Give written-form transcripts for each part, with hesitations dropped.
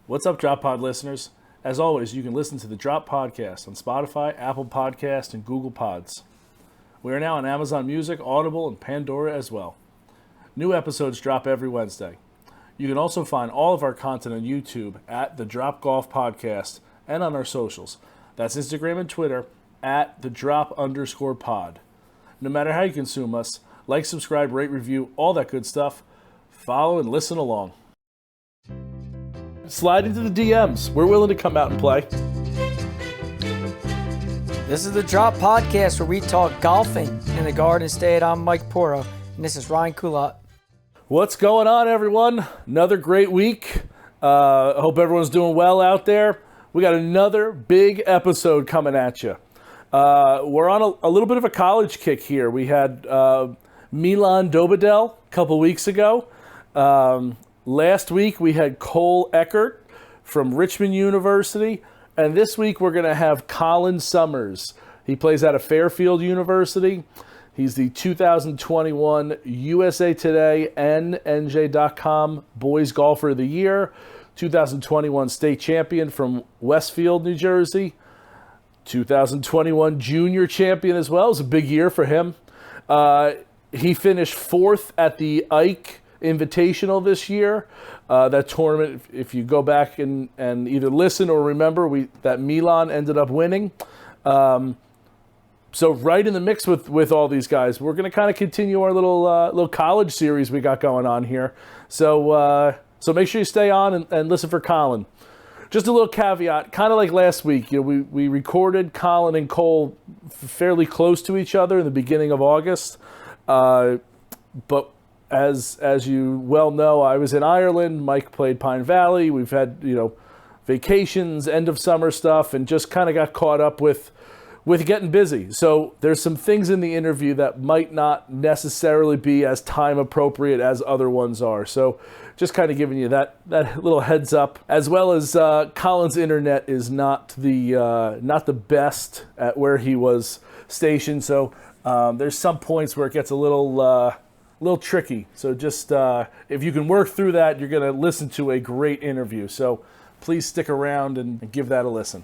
What's up, Drop Pod listeners? As always, you can listen to the Drop Podcast on Spotify, Apple Podcast, and Google Pods. We are now on Amazon Music, Audible, and Pandora as well. New episodes drop every Wednesday. You can also find all of our content on YouTube at the Drop Golf Podcast and on our socials. That's Instagram and Twitter at the Drop_pod. No matter how you consume us, like, subscribe, rate, review, all that good stuff. Follow and listen along. Slide into the DMs. We're willing to come out and play. This is the Drop Podcast where we talk golfing in the Garden State. I'm Mike Porro, and this is Ryan Coulott. What's going on, everyone? Another great week. I hope everyone's doing well out there. We got another big episode coming at you. We're on a little bit of a college kick here. We had Milan Dobedel a couple weeks ago. Last week we had Cole Eckert from Richmond University, and this week we're going to have Colin Summers. He plays out of Fairfield University. He's the 2021 USA Today and NJ.com Boys Golfer of the Year, 2021 state champion from Westfield, New Jersey, 2021 junior champion as well. It was a big year for him. He finished fourth at the Ike Invitational this year. That tournament, if you go back and either listen or remember, that Milan ended up winning. So right in the mix with all these guys. We're going to kind of continue our little college series we got going on here. So make sure you stay on and listen for Colin. Just a little caveat, kind of like last week, we recorded Colin and Cole fairly close to each other in the beginning of August. But as you well know, I was in Ireland. Mike played Pine Valley. We've had, vacations, end of summer stuff, and just kind of got caught up with getting busy. So there's some things in the interview that might not necessarily be as time appropriate as other ones are. So just kind of giving you that little heads up, as well as Colin's internet is not the best at where he was stationed. So there's some points where it gets a little tricky. So just if you can work through that, you're going to listen to a great interview. So please stick around and give that a listen.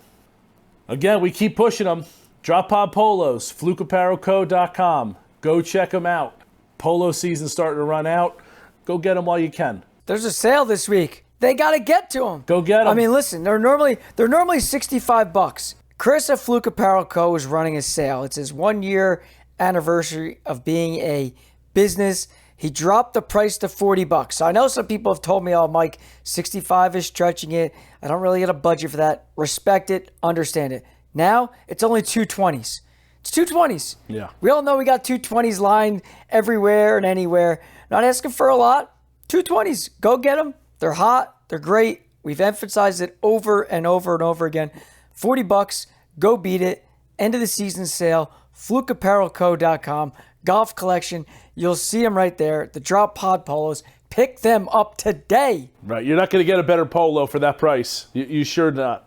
Again, we keep pushing them. Drop Pod Polos, flukeapparelco.com. Go check them out. Polo season's starting to run out. Go get them while you can. There's a sale this week. They got to get to them. Go get them. I mean, listen, they're normally $65. Chris at Fluke Apparel Co. is running a sale. It's his 1-year anniversary of being a business. He dropped the price to $40. So I know some people have told me, oh, Mike, 65 is stretching it. I don't really get a budget for that. Respect it, understand it. Now it's only $220s. It's $220s. Yeah. We all know we got $220s lined everywhere and anywhere. Not asking for a lot. $220s. Go get them. They're hot. They're great. We've emphasized it over and over and over again. $40. Go beat it. End of the season sale. FlukeApparelCo.com. Golf collection. You'll see them right there. The Drop Pod Polos. Pick them up today. Right. You're not going to get a better polo for that price. You sure not.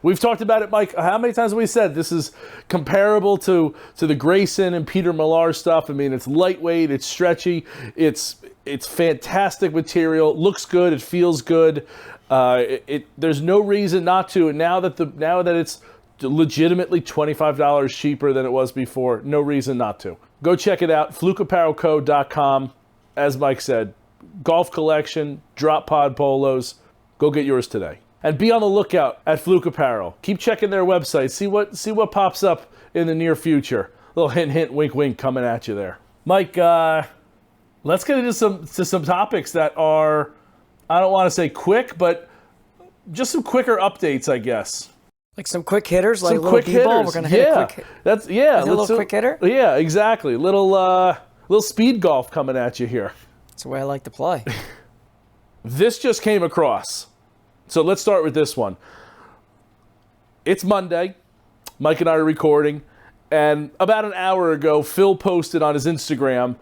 We've talked about it, Mike. How many times have we said this is comparable to the Grayson and Peter Millar stuff? I mean, it's lightweight, it's stretchy, it's fantastic material, looks good, it feels good. There's no reason not to. And now that it's legitimately $25 cheaper than it was before, no reason not to. Go check it out, flukeapparelco.com. As Mike said, golf collection, Drop Pod Polos. Go get yours today. And be on the lookout at Fluke Apparel. Keep checking their website. See what pops up in the near future. Little hint, hint, wink, wink coming at you there. Mike, let's get into some topics that are, I don't want to say quick, but just some quicker updates, I guess. Like some quick hitters, like some a little quick b-ball. hitters. We're gonna hit a quick. That's yeah. A little quick hitter. Yeah, exactly. Little speed golf coming at you here. That's the way I like to play. This just came across. So let's start with this one. It's Monday. Mike and I are recording. And about an hour ago, Phil posted on his Instagram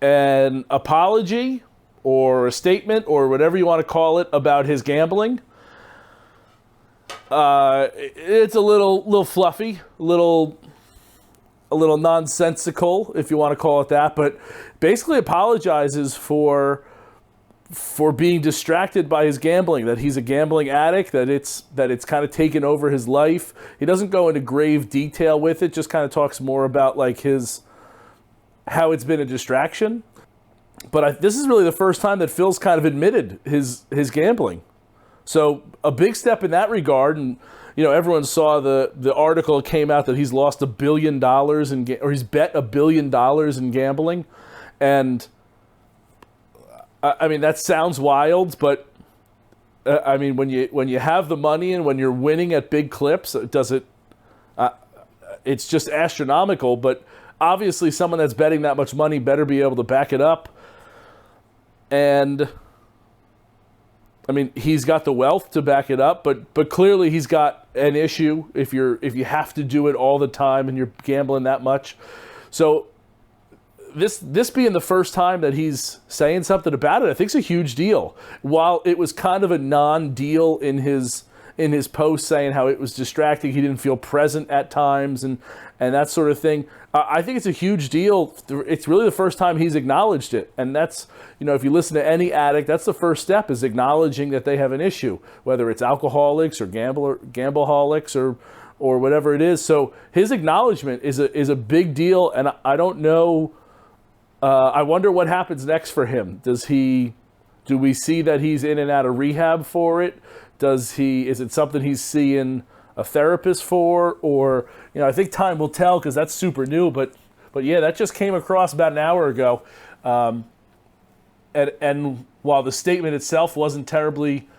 an apology or a statement or whatever you want to call it about his gambling. It's a little fluffy, a little nonsensical, if you want to call it that, but basically apologizes for for being distracted by his gambling, that he's a gambling addict, that it's kind of taken over his life. He doesn't go into grave detail with it, just kind of talks more about like how it's been a distraction. But this is really the first time that Phil's kind of admitted his gambling. So a big step in that regard. And everyone saw the article that came out that he's lost $1 billion or he's bet $1 billion in gambling. And I mean, that sounds wild, but I mean, when you have the money and when you're winning at big clips, it's just astronomical. But obviously, someone that's betting that much money better be able to back it up. And I mean, he's got the wealth to back it up, but clearly he's got an issue if you have to do it all the time and you're gambling that much. So this being the first time that he's saying something about it, I think is a huge deal. While it was kind of a non-deal in his post saying how it was distracting, he didn't feel present at times and that sort of thing. I think it's a huge deal. It's really the first time he's acknowledged it. And that's, if you listen to any addict, that's the first step, is acknowledging that they have an issue, whether it's alcoholics or gambleholics or whatever it is. So his acknowledgement is a big deal. And I don't know, I wonder what happens next for him. Do we see that he's in and out of rehab for it? Is it something he's seeing a therapist for? Or, I think time will tell, because that's super new, but yeah, that just came across about an hour ago. And while the statement itself wasn't terribly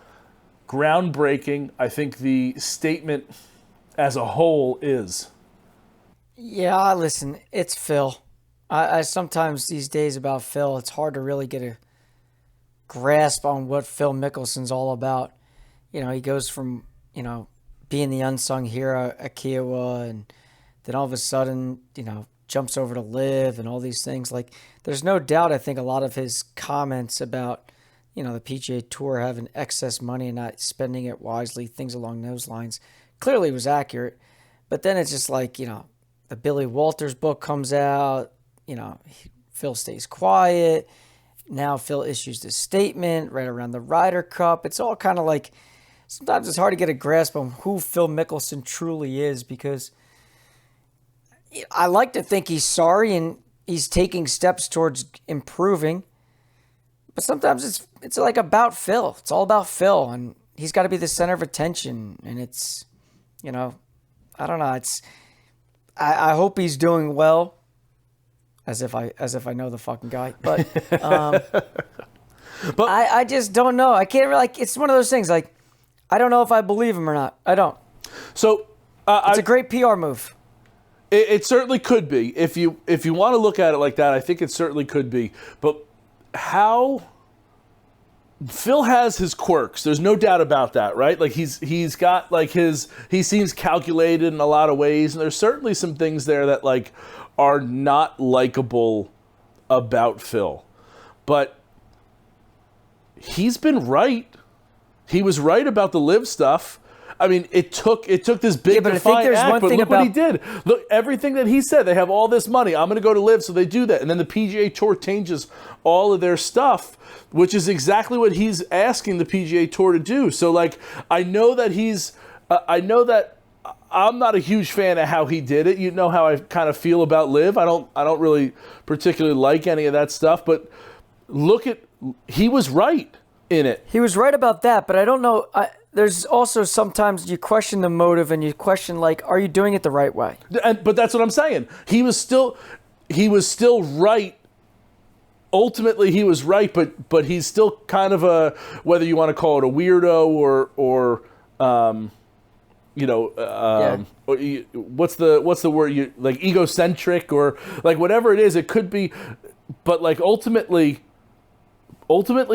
groundbreaking, I think the statement as a whole is. Yeah, listen, it's Phil. I sometimes these days about Phil, it's hard to really get a grasp on what Phil Mickelson's all about. He goes from, being the unsung hero at Kiowa, and then all of a sudden, jumps over to Live and all these things. Like, there's no doubt, I think a lot of his comments about, the PGA Tour having excess money and not spending it wisely, things along those lines, clearly was accurate. But then it's just like, the Billy Walters book comes out, Phil stays quiet. Now Phil issues this statement right around the Ryder Cup. It's all kind of like, sometimes it's hard to get a grasp on who Phil Mickelson truly is, because I like to think he's sorry and he's taking steps towards improving. But sometimes it's like about Phil. It's all about Phil, and he's got to be the center of attention. And it's, I don't know. I hope he's doing well, as if I know the fucking guy. But but I just don't know. I can't really, it's one of those things, like, I don't know if I believe him or not. I don't. So it's a great PR move. It certainly could be. If you want to look at it like that, I think it certainly could be. But how Phil has his quirks. There's no doubt about that, right? Like he's got like he seems calculated in a lot of ways, and there's certainly some things there that like are not likable about Phil. But he's been right. He was right about the Live stuff. I mean, it took this big defiant act, but look what he did. Look, everything that he said, they have all this money. I'm going to go to Live, so they do that. And then the PGA Tour changes all of their stuff, which is exactly what he's asking the PGA Tour to do. So, like, I know that I'm not a huge fan of how he did it. You know how I kind of feel about Live. I don't really particularly like any of that stuff. But he was right in it. He was right about that, but I don't know. There's also sometimes you question the motive and you question, like, are you doing it the right way? But that's what I'm saying. He was still right. Ultimately, he was right, but he's still kind of a, whether you want to call it a weirdo or what's the word, like egocentric or like whatever it is, it could be, but like ultimately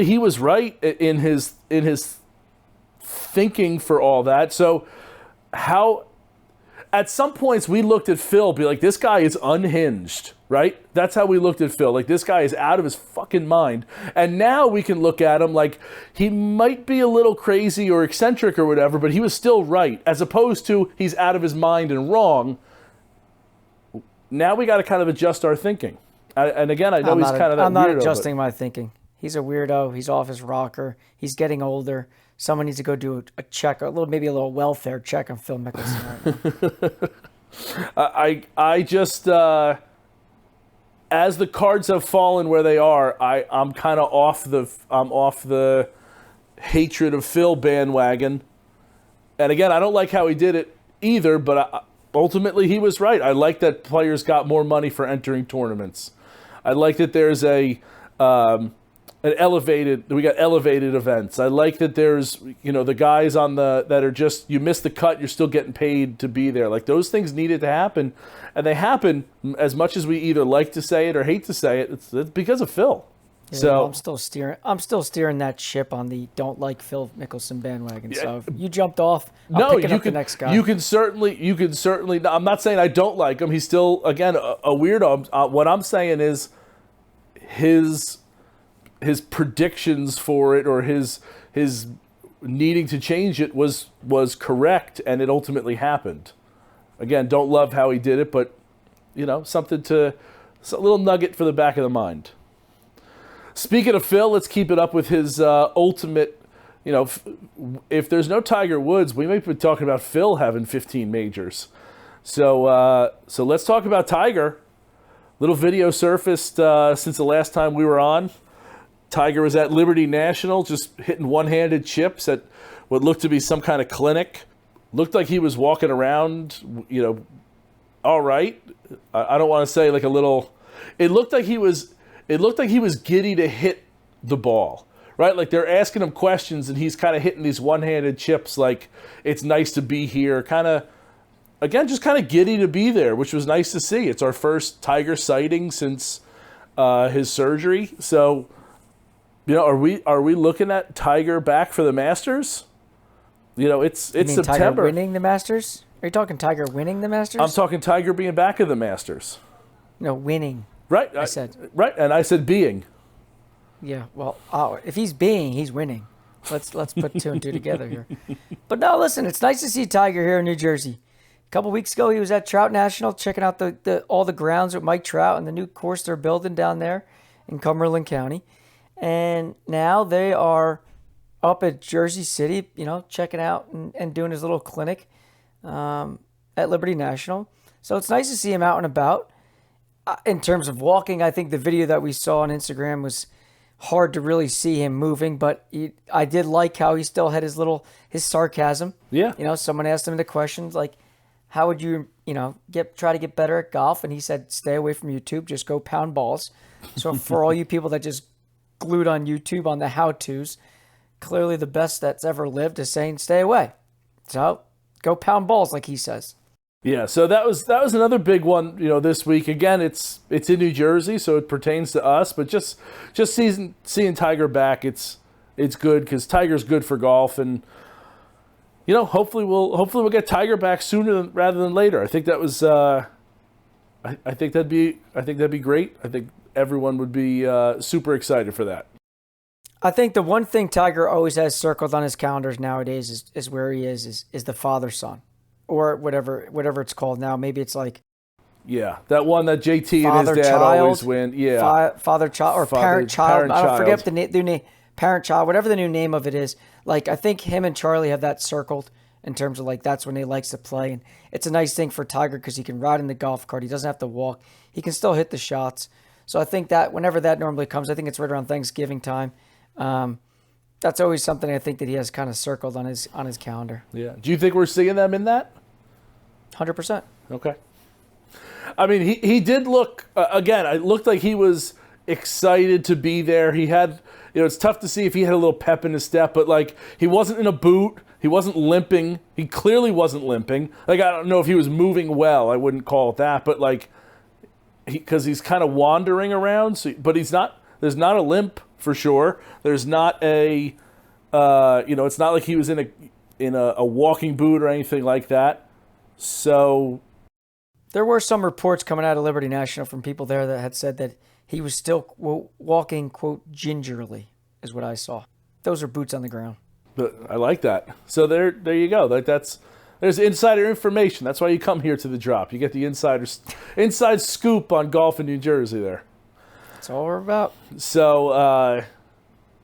he was right in his thinking for all that. So how at some points we looked at Phil, be like, this guy is unhinged, right? That's how we looked at Phil. Like, this guy is out of his fucking mind. And now we can look at him like he might be a little crazy or eccentric or whatever, but he was still right, as opposed to he's out of his mind and wrong. Now we got to kind of adjust our thinking. And again, I know he's kind of that weirdo. I'm not adjusting my thinking. He's a weirdo. He's off his rocker. He's getting older. Someone needs to go do a check, maybe a little welfare check on Phil Mickelson right now. I just as the cards have fallen where they are, I'm kind of off the hatred of Phil bandwagon. And again, I don't like how he did it either, but ultimately he was right. I like that players got more money for entering tournaments. I like that there's we got elevated events. I like that there's, the guys that are just, you miss the cut, you're still getting paid to be there. Like, those things needed to happen, and they happen. As much as we either like to say it or hate to say it, it's because of Phil. Yeah, so I'm still steering that ship on the don't like Phil Mickelson bandwagon. Yeah. So if you jumped off, I'll pick up the next guy. You can certainly. I'm not saying I don't like him. He's still, again, a weirdo. What I'm saying is his predictions for it, or his needing to change it was correct, and it ultimately happened. Again, don't love how he did it, but something a little nugget for the back of the mind. Speaking of Phil, let's keep it up with his ultimate. If there's no Tiger Woods, we might be talking about Phil having 15 majors. So let's talk about Tiger. Little video surfaced since the last time we were on. Tiger was at Liberty National, just hitting one-handed chips at what looked to be some kind of clinic. Looked like he was walking around, all right. I don't want to say like a little. It looked like he was giddy to hit the ball, right? Like, they're asking him questions, and he's kind of hitting these one-handed chips like it's nice to be here. Kind of, again, just kind of giddy to be there, which was nice to see. It's our first Tiger sighting since his surgery. So, are we looking at Tiger back for the Masters? It's September. Tiger winning the Masters? Are you talking Tiger winning the Masters? I'm talking Tiger being back at the Masters. No, winning. Right, I said. Right, and I said being. Yeah, well, if he's being, he's winning. Let's put two and two together here. But no, listen, it's nice to see Tiger here in New Jersey. A couple weeks ago, he was at Trout National checking out all the grounds with Mike Trout and the new course they're building down there in Cumberland County. And now they are up at Jersey City, checking out and doing his little clinic at Liberty National. So it's nice to see him out and about. In terms of walking, I think the video that we saw on Instagram was hard to really see him moving, but I did like how he still had his sarcasm. Yeah. Someone asked him the questions like, how would you, try to get better at golf? And he said, stay away from YouTube, just go pound balls. So for all you people that just glued on YouTube on the how-tos, clearly the best that's ever lived is saying stay away. So go pound balls, like he says. Yeah, so that was another big one, this week. Again, it's in New Jersey, so it pertains to us. But just seeing Tiger back, it's good because Tiger's good for golf, and hopefully we'll get Tiger back sooner rather than later. I think that was I think that'd be great. I think everyone would be super excited for that. I think the one thing Tiger always has circled on his calendars nowadays is where he is the father-son. Or whatever it's called now. Maybe it's like... Yeah, that one that JT and his dad always win. Yeah. Father-child or parent-child. I don't forget the name. Parent-child, whatever the new name of it is. Like, I think him and Charlie have that circled in terms of, like, that's when he likes to play. And it's a nice thing for Tiger because he can ride in the golf cart. He doesn't have to walk. He can still hit the shots. So I think that whenever that normally comes, I think it's right around Thanksgiving time. That's always something I think that he has kind of circled on his calendar. Yeah. Do you think we're seeing them in that? 100%. Okay. I mean, he did look, again, it looked like he was excited to be there. He had, it's tough to see if he had a little pep in his step, but like he wasn't in a boot. He wasn't limping. He clearly wasn't limping. Like, I don't know if he was moving well. I wouldn't call it that, but like, because he's kind of wandering around, but there's not a limp for sure. There's not a, it's not like he was in a walking boot or anything like that. So there were some reports coming out of Liberty National from people there that had said that he was still walking, quote, gingerly, is what I saw. Those are boots on the ground. But I like that. So there you go. Like there's insider information. That's why you come here to the drop. You get the inside scoop on golf in New Jersey there. That's all we're about. So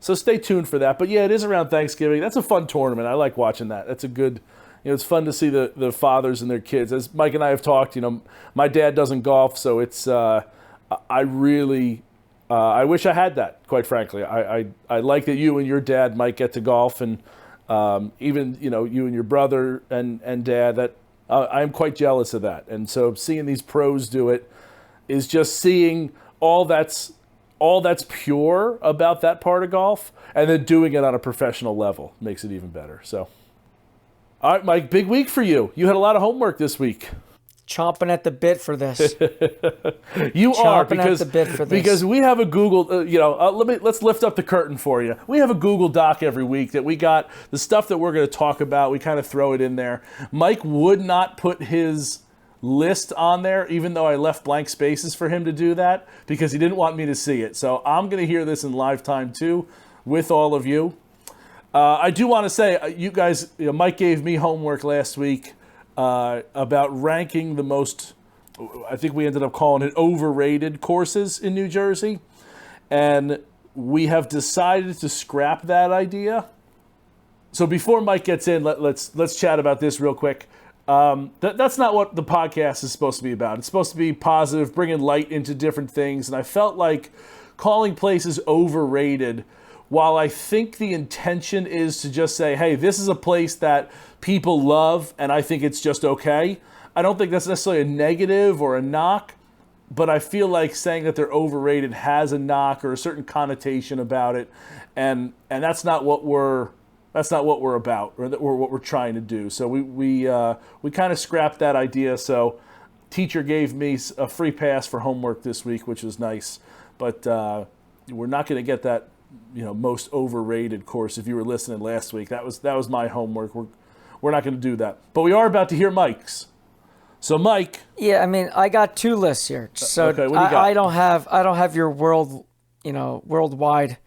So stay tuned for that. But yeah, it is around Thanksgiving. That's a fun tournament. I like watching that. That's a good, it's fun to see the fathers and their kids. As Mike and I have talked, my dad doesn't golf, so it's, I really, I wish I had that, quite frankly. I like that you and your dad might get to golf, and even, you and your brother and dad, that I'm quite jealous of that. And so seeing these pros do it is just seeing all that's pure about that part of golf, and then doing it on a professional level makes it even better. So, all right, Mike, big week for you. You had a lot of homework this week. Chomping at the bit for this. Because we have a Google. Let's lift up the curtain for you. We have a Google Doc every week that we got the stuff that we're going to talk about. We kind of throw it in there. Mike would not put his list on there, even though I left blank spaces for him to do that, because he didn't want me to see it. So I'm going to hear this in live time too, with all of you. I do want to say, you guys, Mike gave me homework last week about ranking the most, I think we ended up calling it overrated courses in New Jersey. And we have decided to scrap that idea. So before Mike gets in, let's chat about this real quick. That's not what the podcast is supposed to be about. It's supposed to be positive, bringing light into different things. And I felt like calling places overrated, while I think the intention is to just say, hey, this is a place that people love and I think it's just okay, I don't think that's necessarily a negative or a knock, but I feel like saying that they're overrated has a knock or a certain connotation about it, and that's not what we're about, or what we're trying to do. So we kind of scrapped that idea. So teacher gave me a free pass for homework this week, which was nice, but we're not going to get that most overrated course. If you were listening last week, that was my homework. We're not going to do that, but we are about to hear Mike's. So Mike, yeah, I mean, I got two lists here. So okay, what do you got? I don't have your worldwide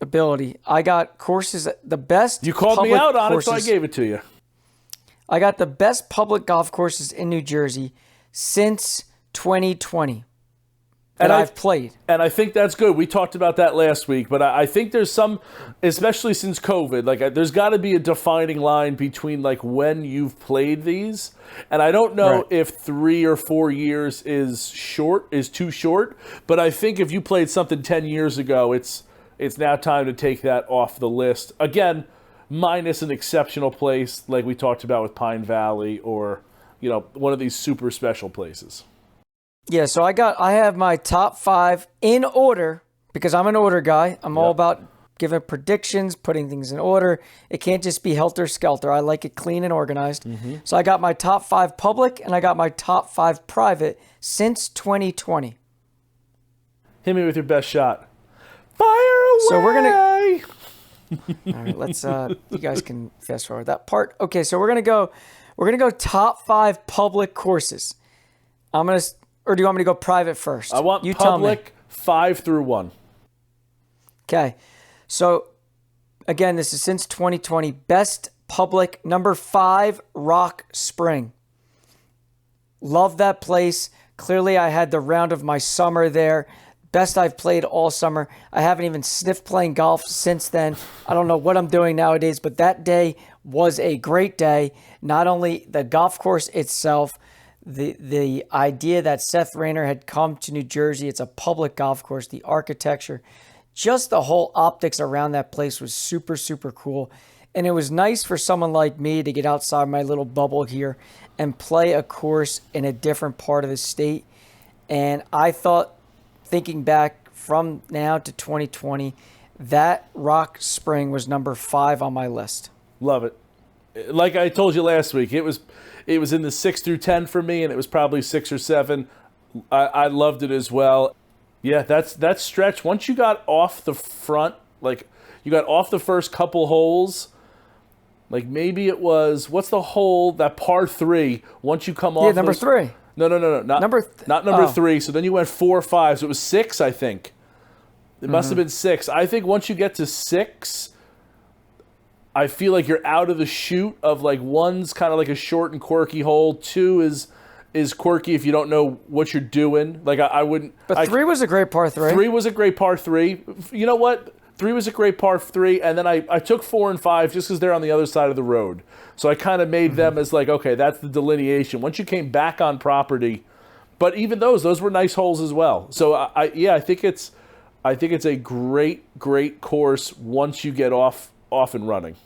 ability. I got courses, the best. You called me out on courses. it, so I gave it to you. I got the best public golf courses in New Jersey since 2020. And I've played. And I think that's good. We talked about that last week, but I think there's some, especially since COVID, there's got to be a defining line between when you've played these. And I don't know if 3 or 4 years is too short, but I think if you played something 10 years ago, it's now time to take that off the list. Again, minus an exceptional place like we talked about with Pine Valley, or one of these super special places. Yeah, so I have my top 5 in order, because I'm an order guy. I'm all about giving predictions, putting things in order. It can't just be helter-skelter. I like it clean and organized. Mm-hmm. So I got my top 5 public, and I got my top 5 private since 2020. Hit me with your best shot. Fire away! So we're going to... All right, let's... you guys can fast forward that part. Okay, so we're going to go top 5 public courses. I'm going to... Or do you want me to go private first? I want public 5 through 1. Okay. So, again, this is since 2020. Best public, number 5, Rock Spring. Love that place. Clearly, I had the round of my summer there. Best I've played all summer. I haven't even sniffed playing golf since then. I don't know what I'm doing nowadays, but that day was a great day. Not only the golf course itself, the idea that Seth Rayner had come to New Jersey, it's a public golf course, the architecture, just the whole optics around that place was super, super cool. And it was nice for someone like me to get outside my little bubble here and play a course in a different part of the state. And I thought, thinking back from now to 2020, that Rock Spring was number 5 on my list. Love it. Like I told you last week, it was in the 6 through 10 for me, and it was probably 6 or 7. I loved it as well. Yeah, that stretch. Once you got off the front, you got off the first couple holes, maybe it was, what's the hole, that par 3, once you come off. Yeah, number 3. No, not number 3. So then you went 4 or 5. So it was 6, I think. It must have been 6. I think once you get to 6, I feel like you're out of the chute of 1's kind of like a short and quirky hole. 2 is quirky if you don't know what you're doing. I wouldn't. But 3 was a great par 3. 3 was a great par 3. You know what? 3 was a great par 3, and then I took 4 and 5 just because they're on the other side of the road. So I kind of made them as like, okay, that's the delineation. Once you came back on property, but even those were nice holes as well. So I think it's a great course once you get off and running.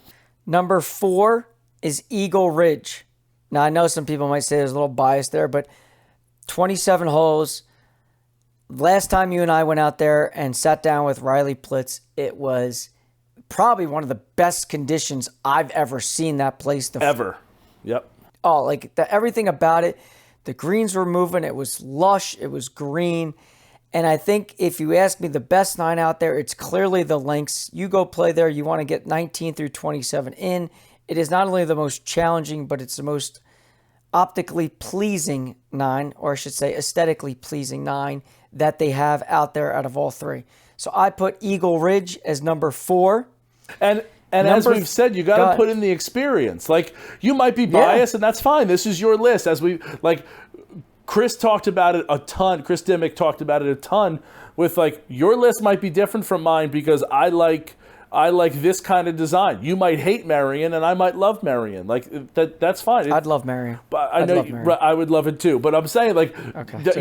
Number 4 is Eagle Ridge. Now, I know some people might say there's a little bias there, but 27 holes. Last time you and I went out there and sat down with Riley Plitz, it was probably one of the best conditions I've ever seen that place. Ever. Yep. Oh, like everything about it. The greens were moving. It was lush. It was green. And I think if you ask me the best 9 out there, it's clearly the links. You go play there. You want to get 19 through 27 in. It is not only the most challenging, but it's the most optically pleasing 9, or I should say aesthetically pleasing 9 that they have out there out of all 3. So I put Eagle Ridge as number 4. And as we've said, you got to put in the experience. Like, you might be biased, and that's fine. This is your list. Chris talked about it a ton. Chris Dimmick talked about it a ton with, like, your list might be different from mine because I like this kind of design. You might hate Marion, and I might love Marion. Like, that's fine. I'd love Marion. But I would love it too. But I'm saying, like,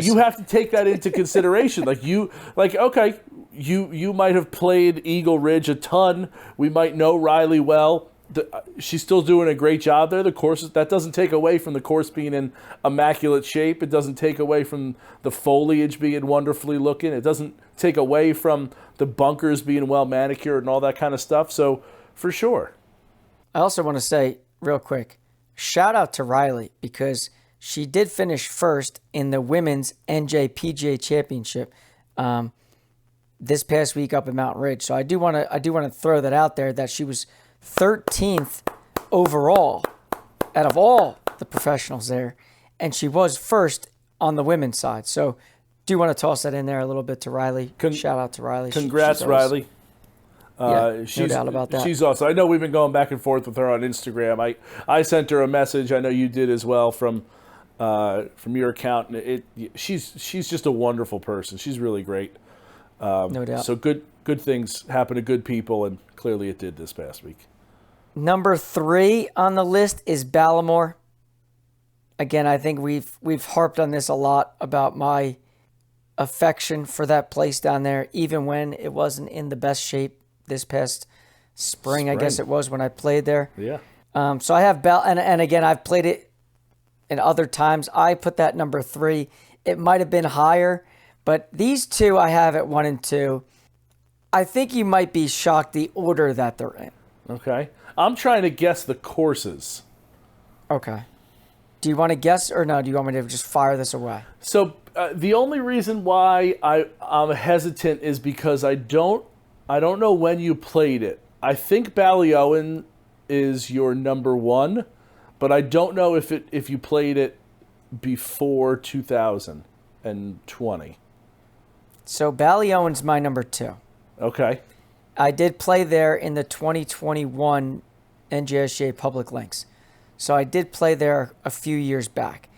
you have to take that into consideration. You might have played Eagle Ridge a ton. We might know Riley well. She's still doing a great job there. The course, that doesn't take away from the course being in immaculate shape. It doesn't take away from the foliage being wonderfully looking. It doesn't take away from the bunkers being well manicured and all that kind of stuff. So, for sure. I also want to say real quick, shout out to Riley because she did finish first in the women's NJPGA Championship this past week up in Mountain Ridge. So I do want to throw that out there that she was 13th overall out of all the professionals there, and she was first on the women's side. So do want to toss that in there a little bit to Riley. Shout out to Riley. Congrats, Riley. No doubt about that. She's awesome. I know we've been going back and forth with her on Instagram. I sent her a message. I know you did as well from your account. And she's just a wonderful person. She's really great. No doubt. So good things happen to good people, and clearly it did this past week. Number 3 on the list is Ballamore. Again, I think we've harped on this a lot about my affection for that place down there, even when it wasn't in the best shape this past spring. I guess it was when I played there. Yeah. So I have and again, I've played it in other times. I put that number 3. It might have been higher, but these 2 I have at 1 and 2. I think you might be shocked the order that they're in. Okay. I'm trying to guess the courses. Okay. Do you want to guess or no? Do you want me to just fire this away? So the only reason why I'm hesitant is because I don't know when you played it. I think Ballyowen is your number 1, but I don't know if you played it before 2020. So Ballyowen's my number 2. Okay. I did play there in the 2021 NJSGA Public Links. So I did play there a few years back.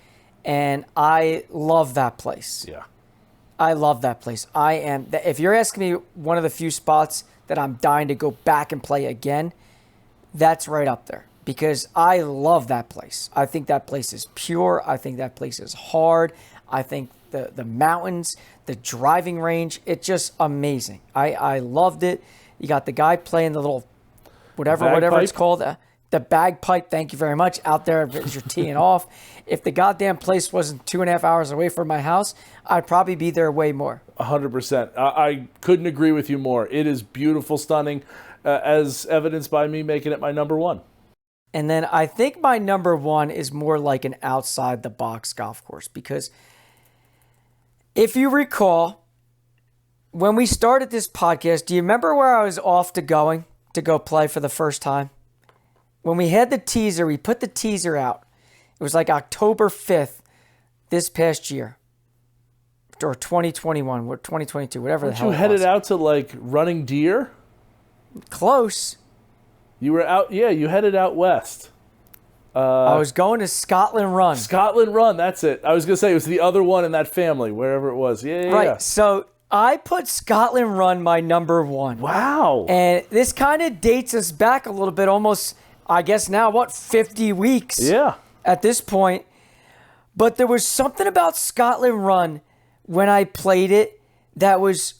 And I love that place. Yeah. I love that place. If you're asking me one of the few spots that I'm dying to go back and play again, that's right up there. Because I love that place. I think that place is pure. I think that place is hard. I think the mountains, the driving range, it's just amazing. I loved it. You got the guy playing the little, whatever it's called, the bagpipe. Thank you very much. Out there as you're teeing off. If the goddamn place wasn't 2.5 hours away from my house, I'd probably be there way more. 100%. I couldn't agree with you more. It is beautiful, stunning, as evidenced by me making it my number 1. And then I think my number 1 is more like an outside the box golf course because if you recall, when we started this podcast, do you remember where I was off to go play for the first time? When we had the teaser, we put the teaser out. It was like October 5th this past year. Or 2021, or 2022, whatever the hell it was. You headed out to, like, Running Deer? Close. You were out, yeah, you headed out west. I was going to Scotland Run. Scotland Run, that's it. I was going to say it was the other one in that family, wherever it was. Yeah. Right, so I put Scotland Run my number one. Wow. And this kind of dates us back a little bit, almost, I guess now, 50 weeks at this point. But there was something about Scotland Run when I played it that was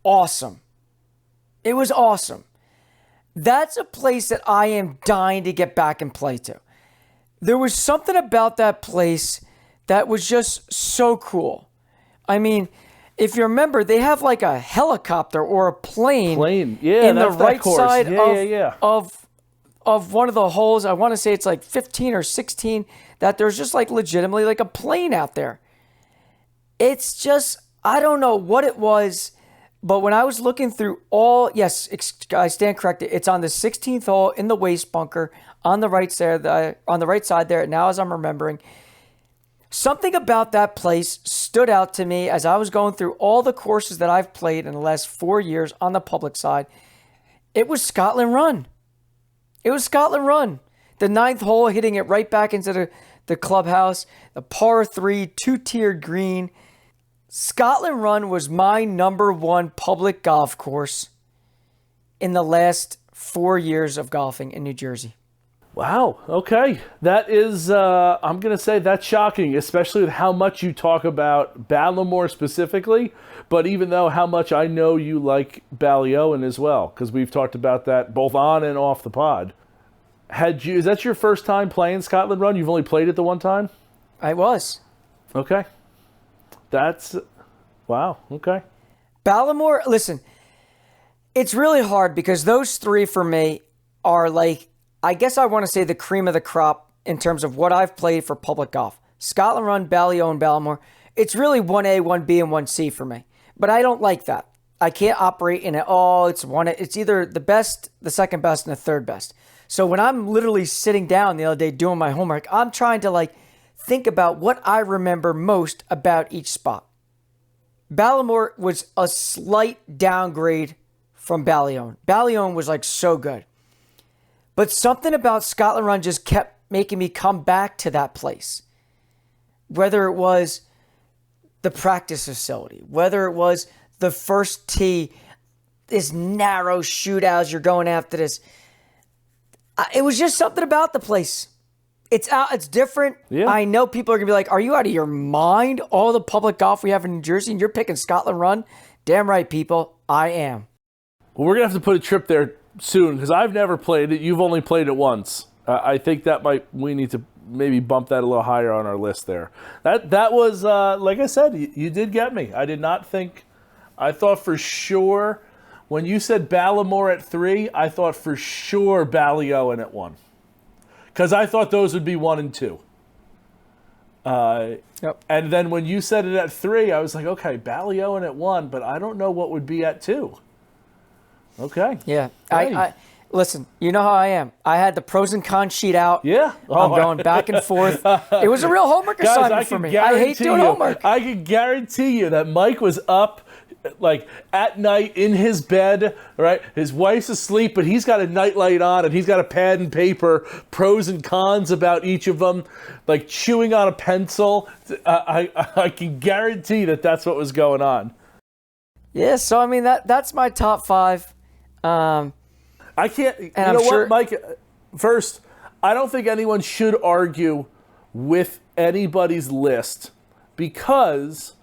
awesome. It was awesome. That's a place that I am dying to get back and play to. There was something about that place that was just so cool. I mean, if you remember, they have like a helicopter or a plane in the right side of one of the holes. I want to say it's like 15 or 16, that there's just like legitimately like a plane out there. It's just, I don't know what it was, but when I was looking through I stand corrected. It's on the 16th hole in the waste bunker on the right side there. Now, as I'm remembering, something about that place stood out to me as I was going through all the courses that I've played in the last 4 years on the public side. It was Scotland Run. It was Scotland Run. The 9th hole, hitting it right back into the clubhouse, the par 3, 2-tiered green. Scotland Run was my number one public golf course in the last 4 years of golfing in New Jersey. Wow. Okay. That is, I'm going to say that's shocking, especially with how much you talk about Ballamore specifically, but even though how much I know you like Ballyowen as well, because we've talked about that both on and off the pod. Is that your first time playing Scotland Run? You've only played it the one time? I was. Okay. Wow. Okay. Ballamore, listen, it's really hard because those three for me are like, I guess I want to say the cream of the crop in terms of what I've played for public golf. Scotland Run, Ballyowen, Ballamore. It's really 1A, 1B, and 1C for me. But I don't like that. I can't operate in it. Oh, it's either the best, the second best, and the third best. So when I'm literally sitting down the other day doing my homework, I'm trying to like think about what I remember most about each spot. Ballamore was a slight downgrade from Ballyowen. Ballyowen was like so good. But something about Scotland Run just kept making me come back to that place. Whether it was the practice facility, whether it was the first tee, this narrow shootout as you're going after this. It was just something about the place. It's different. Yeah. I know people are going to be like, are you out of your mind? All the public golf we have in New Jersey and you're picking Scotland Run? Damn right, people. I am. Well, we're going to have to put a trip there soon because I've never played it. You've only played it once. I think we need to maybe bump that a little higher on our list there. That was, like I said, you did get me. I did not think, I thought for sure, when you said Ballamore at 3, I thought for sure Ballyowen at 1. Because I thought those would be 1 and 2. Yep. And then when you said it at 3, I was like, okay, Ballyowen at 1, but I don't know what would be at 2. Okay. Yeah. I listen, you know how I am. I had the pros and cons sheet out. Yeah. I'm going back and forth. It was a real homework assignment for me. I hate doing homework. I can guarantee you that Mike was up like at night in his bed, right? His wife's asleep, but he's got a nightlight on and he's got a pad and paper, pros and cons about each of them, like chewing on a pencil. I can guarantee that that's what was going on. Yeah, so I mean that's my top 5. I can't. You know what, Mike? First, I don't think anyone should argue with anybody's list because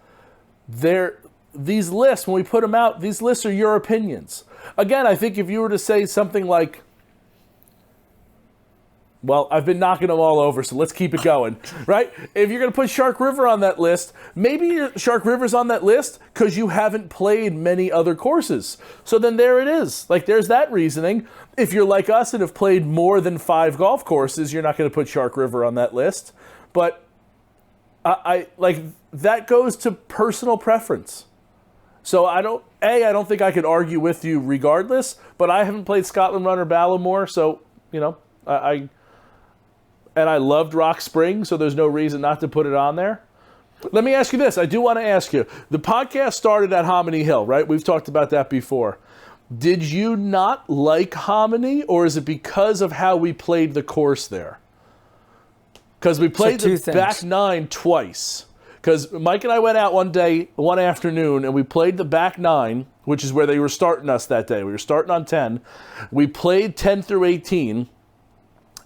these lists, when we put them out, these lists are your opinions. Again, I think if you were to say something like, well, I've been knocking them all over, so let's keep it going, right? If you're going to put Shark River on that list, maybe Shark River's on that list because you haven't played many other courses. So then there it is. Like, there's that reasoning. If you're like us and have played more than 5 golf courses, you're not going to put Shark River on that list. But I like that goes to personal preference. So I don't think I could argue with you regardless, but I haven't played Scotland Run or Ballamore, so, you know, I loved Rock Spring, so there's no reason not to put it on there. Let me ask you this. I do want to ask you. The podcast started at Hominy Hill, right? We've talked about that before. Did you not like Hominy, or is it because of how we played the course there? Because we played the back 9 twice. Because Mike and I went out one afternoon, and we played the back 9, which is where they were starting us that day. We were starting on 10. We played 10 through 18,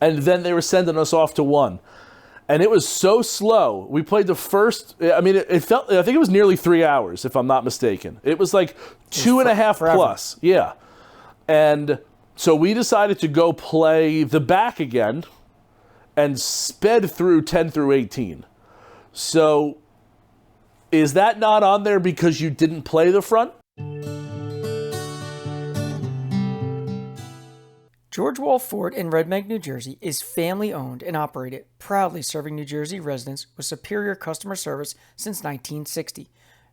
and then they were sending us off to 1. And it was so slow. We played the first, I mean, it felt, I think it was nearly 3 hours, if I'm not mistaken. It was like 2.5 plus. Yeah. And so we decided to go play the back again and sped through 10 through 18. So is that not on there because you didn't play the front? George Wall Ford in Red Bank, New Jersey is family owned and operated, proudly serving New Jersey residents with superior customer service since 1960.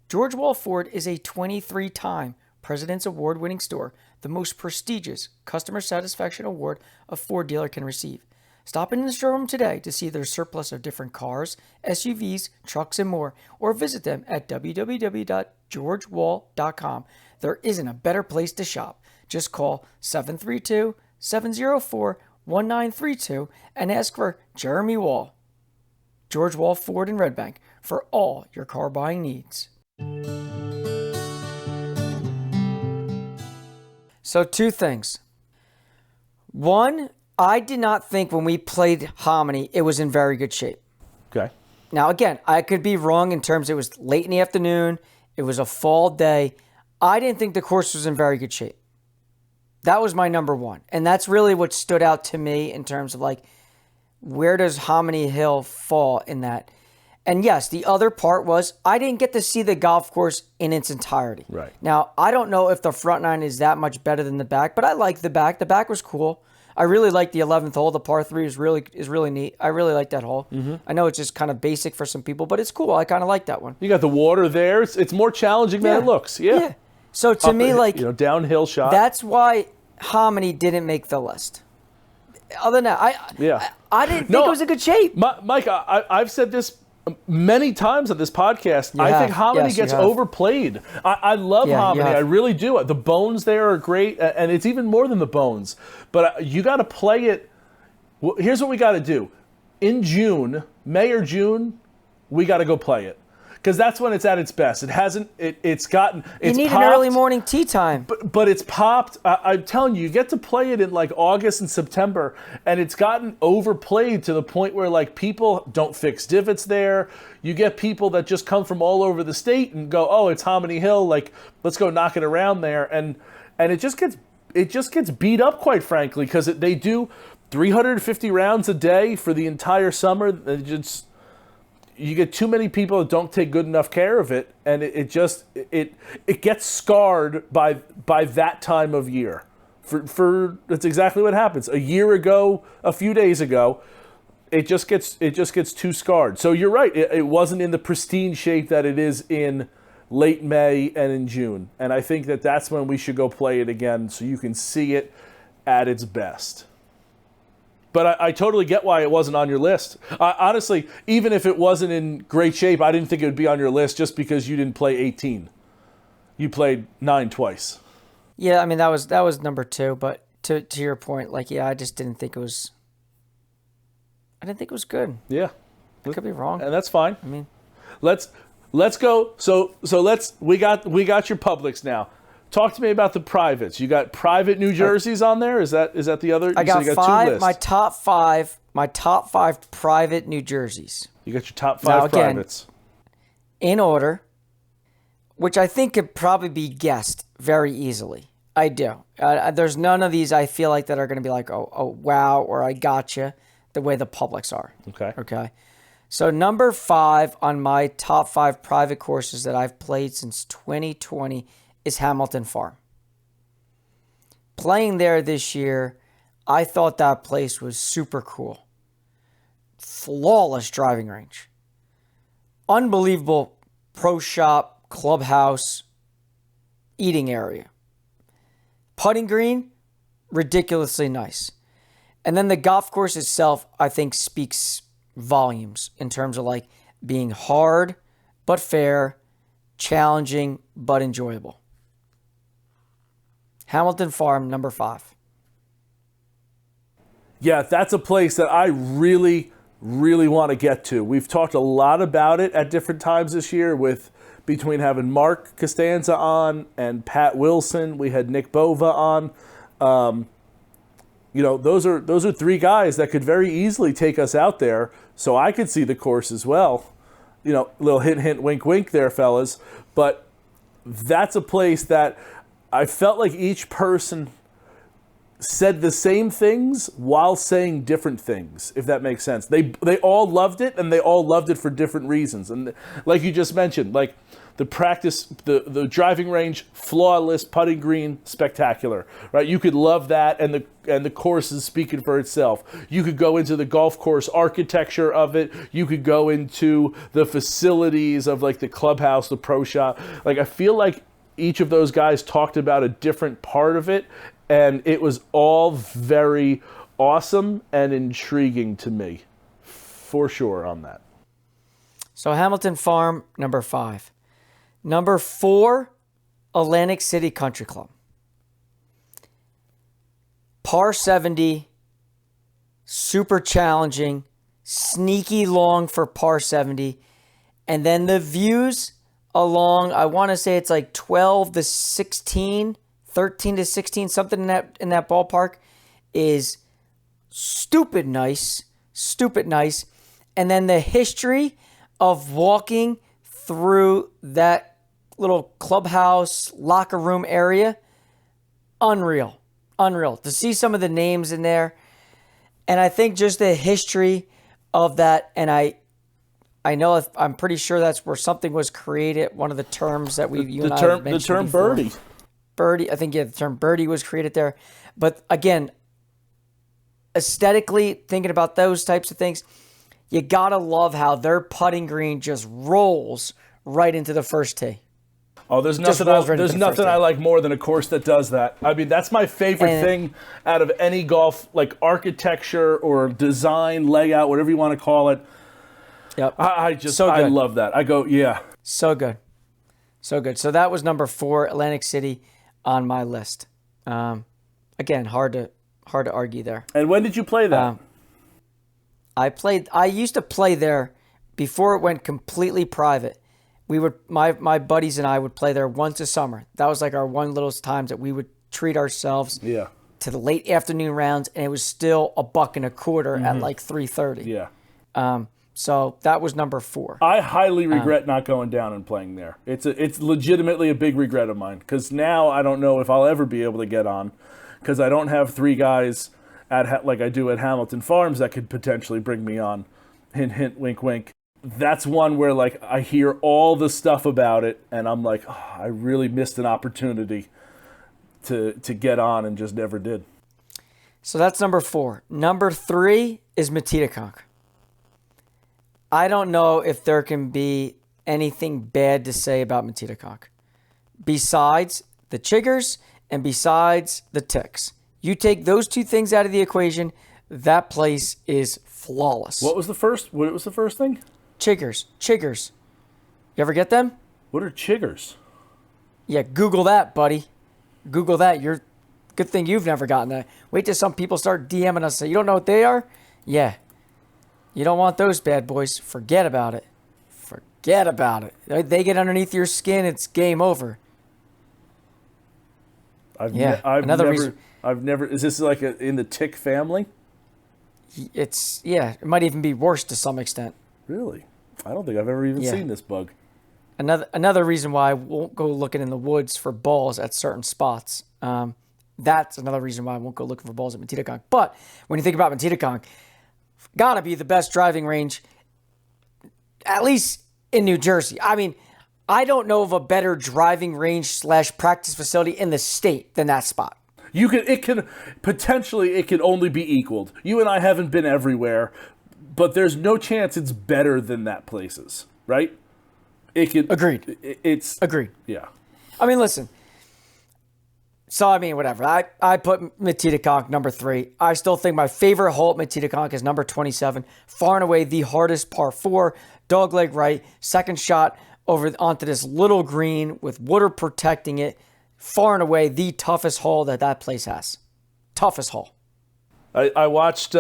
George Wall Ford is a 23-time President's Award-winning store, the most prestigious customer satisfaction award a Ford dealer can receive. Stop in the showroom today to see their surplus of different cars, SUVs, trucks, and more, or visit them at www.georgewall.com. There isn't a better place to shop. Just call 732-704-1932 and ask for Jeremy Wall. George Wall Ford in Red Bank for all your car buying needs. So 2 things. 1, I did not think when we played Hominy it was in very good shape. Okay. Now, again, I could be wrong in terms it was late in the afternoon. It was a fall day. I didn't think the course was in very good shape. That was my number 1. And that's really what stood out to me in terms of like, where does Hominy Hill fall in that? And yes, the other part was I didn't get to see the golf course in its entirety. Right. Now, I don't know if the front 9 is that much better than the back, but I like the back. The back was cool. I really like the 11th hole. The par 3 is really neat. I really like that hole. Mm-hmm. I know it's just kind of basic for some people, but it's cool. I kind of like that one. You got the water there. It's more challenging than it looks. Yeah. So to me, like, downhill shot. That's why Hominy didn't make the list. Other than that, I didn't think it was in good shape. Mike, I've said this many times on this podcast. I think Hominy gets overplayed. I love Hominy. I really do. The bones there are great, and it's even more than the bones. But you got to play it. Well, here's what we got to do. In June, May or June, we got to go play it. Because that's when it's at its best. It's gotten. You need popped, an early morning tee time. But it's popped. I'm telling you, you get to play it in like August and September, and it's gotten overplayed to the point where like people don't fix divots there. You get people that just come from all over the state and go, oh, it's Hominy Hill. Like, let's go knock it around there. And it just gets beat up, quite frankly, because they do 350 rounds a day for the entire summer. You get too many people that don't take good enough care of it, and it gets scarred by that time of year. For that's exactly what happens. A year ago, a few days ago, it just gets too scarred. So you're right. It wasn't in the pristine shape that it is in late May and in June, and I think that's when we should go play it again so you can see it at its best. But I totally get why it wasn't on your list. Honestly, even if it wasn't in great shape, I didn't think it would be on your list just because you didn't play 18. You played 9 twice. Yeah, I mean, that was number 2. But to your point, like, I just didn't think it was. I didn't think it was good. Yeah, I could be wrong, and that's fine. I mean, let's go. So we got your publics now. Talk to me about the privates. You got private New Jerseys on there? Is that the other? I got you 5. 2 lists. My top 5 private New Jerseys. You got your top 5 privates. In order, which I think could probably be guessed very easily. I do. There's none of these I feel like that are going to be like, oh, wow, or I gotcha, the way the publics are. Okay. So number 5 on my top 5 private courses that I've played since 2020 is Hamilton Farm. Playing there this year, I thought that place was super cool. Flawless driving range. Unbelievable pro shop, clubhouse, eating area. Putting green, ridiculously nice. And then the golf course itself, I think, speaks volumes in terms of like being hard but fair, challenging but enjoyable. Hamilton Farm, number 5. Yeah, that's a place that I really, really want to get to. We've talked a lot about it at different times this year between having Mark Costanza on and Pat Wilson. We had Nick Bova on. Those are three guys that could very easily take us out there. So I could see the course as well. Little hint, hint, wink, wink there, fellas. But that's a place that I felt like each person said the same things while saying different things, if that makes sense. They all loved it, and they all loved it for different reasons. And like you just mentioned, like the practice, the driving range, flawless, putting green, spectacular, right? You could love that, and the course is speaking for itself. You could go into the golf course architecture of it. You could go into the facilities of like the clubhouse, the pro shop. Like I feel like each of those guys talked about a different part of it, and it was all very awesome and intriguing to me, for sure on that. So Hamilton Farm, number 5. Number 4, Atlantic City Country Club. Par 70, super challenging, sneaky long for par 70. And then the views along, I want to say it's like 12 to 16, 13 to 16, something in that ballpark, is stupid nice. And then the history of walking through that little clubhouse locker room area, unreal to see some of the names in there. And I think just the history of that, and I know, I'm pretty sure that's where something was created. One of the terms that you and I have mentioned the term before. birdie. I think, the term birdie was created there. But again, aesthetically, thinking about those types of things, you gotta love how their putting green just rolls right into the first tee. Oh, there's nothing I like more than a course that does that. I mean, that's my favorite thing out of any golf, like architecture or design, layout, whatever you want to call it. Yep. I love that. I go, yeah. So good. So that was number 4, Atlantic City, on my list. Again, hard to argue there. And when did you play that? I used to play there before it went completely private. My buddies and I would play there once a summer. That was like our one little times that we would treat ourselves to the late afternoon rounds, and it was still $1.25 at like 3:30. Yeah. So that was number 4. I highly regret not going down and playing there. It's legitimately a big regret of mine, because now I don't know if I'll ever be able to get on, because I don't have 3 guys like I do at Hamilton Farms that could potentially bring me on. Hint, hint, wink, wink. That's one where like I hear all the stuff about it, and I'm like, oh, I really missed an opportunity to get on and just never did. So that's number 4. Number 3 is Matitakunk. I don't know if there can be anything bad to say about Matitakunk besides the chiggers and besides the ticks. You take those 2 things out of the equation, that place is flawless. What was the first thing? Chiggers. You ever get them? What are chiggers? Yeah, Google that, buddy. Google that. Good thing you've never gotten that. Wait till some people start DMing us and say, you don't know what they are? Yeah. You don't want those bad boys. Forget about it. They get underneath your skin, it's game over. I've never. Is this like in the tick family? It might even be worse to some extent. Really? I don't think I've ever even seen this bug. Another reason why I won't go looking in the woods for balls at certain spots. That's another reason why I won't go looking for balls at Matitakunk. But when you think about Matitakunk, gotta be the best driving range, at least in New Jersey. I mean, I don't know of a better driving range / practice facility in the state than that spot. It can only be equaled. You and I haven't been everywhere, but there's no chance it's better than that place's, right? Agreed. Agreed. Yeah. I mean, listen. So, I mean, whatever. I put Matitakunk number 3. I still think my favorite hole at Matitakunk is number 27. Far and away the hardest par 4. Dogleg right. Second shot over onto this little green with water protecting it. Far and away the toughest hole that place has. Toughest hole. I watched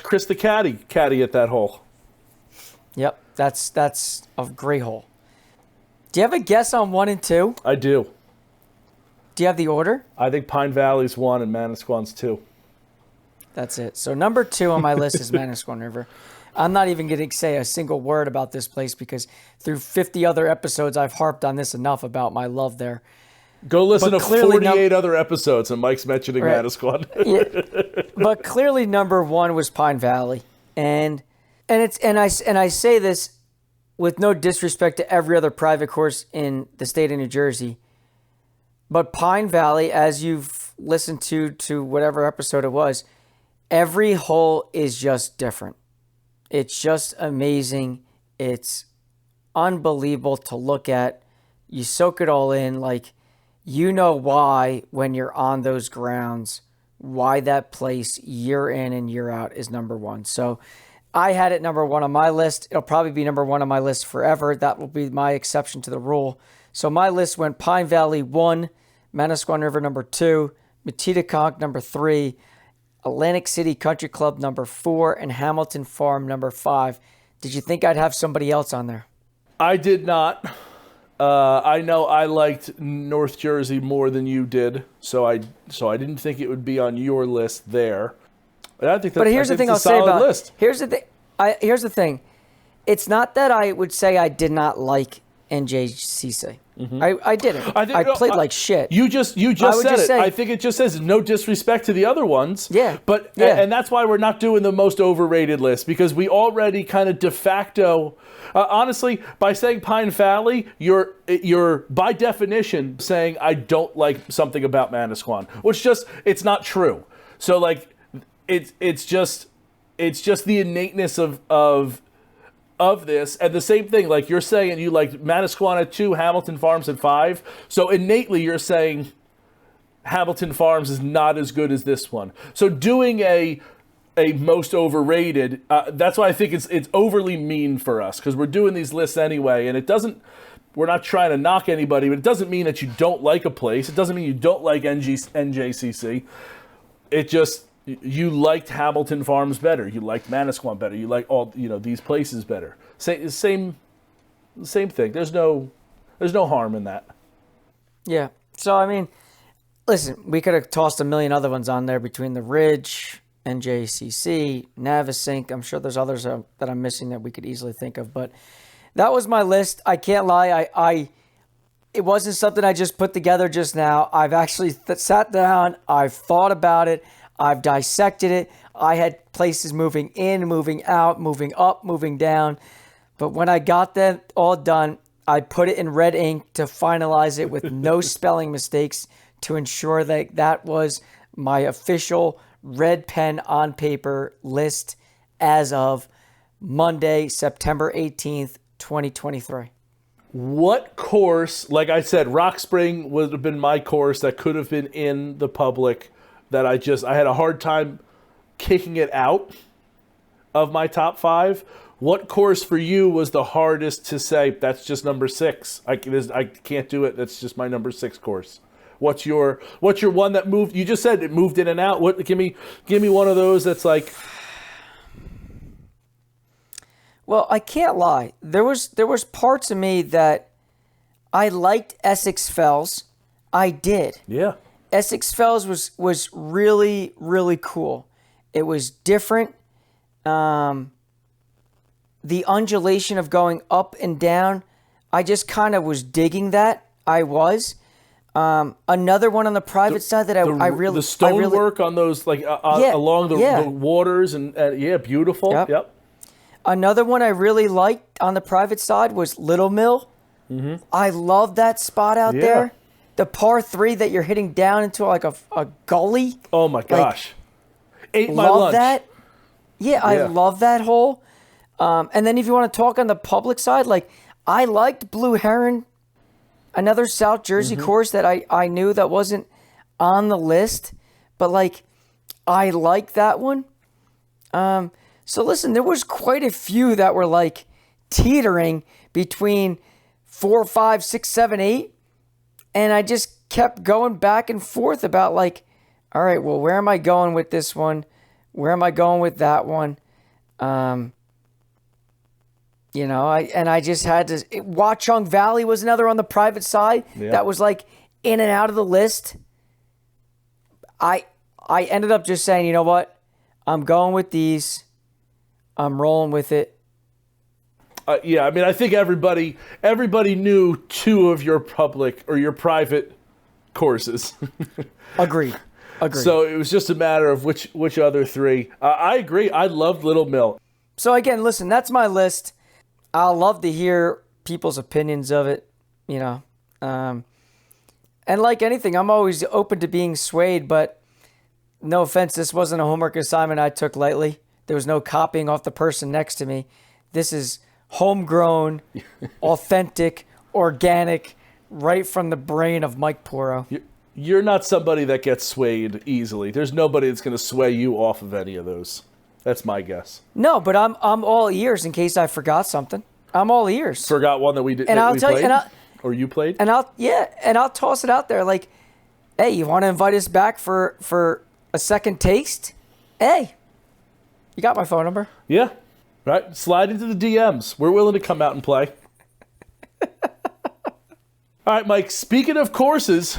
Chris the caddy at that hole. Yep, that's a great hole. Do you have a guess on 1 and 2? I do. Do you have the order? I think Pine Valley's 1 and Manasquan's 2. That's it. So number 2 on my list is Manasquan River. I'm not even going to say a single word about this place because through 50 other episodes, I've harped on this enough about my love there. Go listen to clearly 48 other episodes, and Mike's mentioning Right. Manasquan. Yeah. But clearly number 1 was Pine Valley. And I say this with no disrespect to every other private course in the state of New Jersey. But Pine Valley, as you've listened to whatever episode it was, every hole is just different. It's just amazing. It's unbelievable to look at. You soak it all in. Like, you know why when you're on those grounds, why that place year in and year out is number 1. So I had it number 1 on my list. It'll probably be number 1 on my list forever. That will be my exception to the rule. So my list went Pine Valley 1, Manasquan River number 2, Metedeconk number 3, Atlantic City Country Club number 4, and Hamilton Farm number 5. Did you think I'd have somebody else on there? I did not. I know I liked North Jersey more than you did, so I didn't think it would be on your list there. I think But here's the thing I'll say about it. Here's the thing. It's not that I would say I did not like NJCC. I didn't. I played like shit. You just said it. I think it just says no disrespect to the other ones. Yeah. And that's why we're not doing the most overrated list, because we already kind of de facto, honestly, by saying Pine Valley, you're by definition saying I don't like something about Manasquan, which it's not true. So like it's just the innateness of this, and the same thing, like you're saying you like Manasquan at 2, Hamilton Farms at 5. So innately you're saying Hamilton Farms is not as good as this one. So doing a most overrated, that's why I think it's overly mean for us, because we're doing these lists anyway, and we're not trying to knock anybody, but it doesn't mean that you don't like a place. It doesn't mean you don't like NJCC. It just, you liked Hamilton Farms better. You liked Manasquan better. You like all these places better. Same thing. There's no harm in that. Yeah. So I mean, listen, we could have tossed a million other ones on there between the Ridge, NJCC, Navasink. I'm sure there's others that I'm missing that we could easily think of, but that was my list. I can't lie. It wasn't something I just put together just now. I've actually sat down. I've thought about it. I've dissected it. I had places moving in, moving out, moving up, moving down. But when I got them all done, I put it in red ink to finalize it with no spelling mistakes to ensure that that was my official red pen on paper list as of Monday, September 18th, 2023. What course, like I said, Rock Spring would have been my course that could have been in the public, that I had a hard time kicking it out of my top 5. What course for you was the hardest to say, that's just number 6? I can't do it. That's just my number 6 course. What's your one that moved? You just said it moved in and out. Give me one of those that's like. Well, I can't lie. There was parts of me that I liked Essex Fells. I did. Yeah. Essex Fells was really, really cool. It was different. The undulation of going up and down, I just kind of was digging that. I was. Another one on the private side that I really... The stonework on those, like, along the waters, and beautiful. Yep. Another one I really liked on the private side was Little Mill. Mm-hmm. I love that spot out there. The par 3 that you're hitting down into like a gully. Oh my gosh. Ate my love lunch. That. Yeah, I love that hole. And then if you want to talk on the public side, like I liked Blue Heron, another South Jersey course that I knew that wasn't on the list, but like I like that one. So listen, there was quite a few that were like teetering between 4, 5, 6, 7, 8. And I just kept going back and forth about like, all right, well, where am I going with this one? Where am I going with that one? I just had to. Watchung Valley was another on the private side that was like in and out of the list. I ended up just saying, you know what? I'm going with these. I'm rolling with it. I mean, I think everybody knew two of your public or your private courses. Agreed. So it was just a matter of which other three. I agree. I loved Little Mill. So again, listen, that's my list. I'll love to hear people's opinions of it, And like anything, I'm always open to being swayed, but no offense, this wasn't a homework assignment I took lightly. There was no copying off the person next to me. This is homegrown, authentic, organic, right from the brain of Mike Poro. You're not somebody that gets swayed easily. There's nobody that's going to sway you off of any of those. That's my guess. No, but I'm all ears in case I forgot something. I'm all ears. Forgot one that we did. And I'll tell you, or you played. And I'll toss it out there like, hey, you want to invite us back for a second taste? Hey, you got my phone number. Yeah, right. Slide into the DMs. We're willing to come out and play. All right, Mike. Speaking of courses,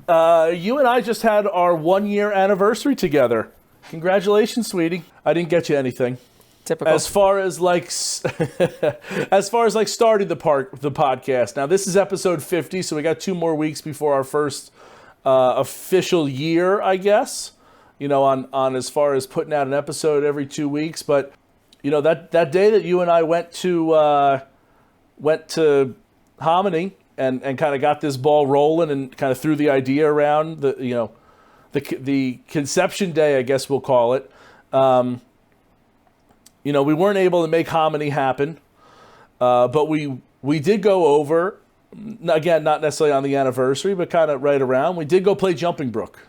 you and I just had our 1-year anniversary together. Congratulations, sweetie. I didn't get you anything. Typical. As far as starting the podcast. Now this is episode 50, so we got 2 more weeks before our first official year, I guess. On as far as putting out an episode every 2 weeks. But that day that you and I went to Hominy and kind of got this ball rolling and kind of threw the idea around the conception day, I guess we'll call it. We weren't able to make Hominy happen, but we did go over, again, not necessarily on the anniversary, but kind of right around. We did go play Jumping Brook.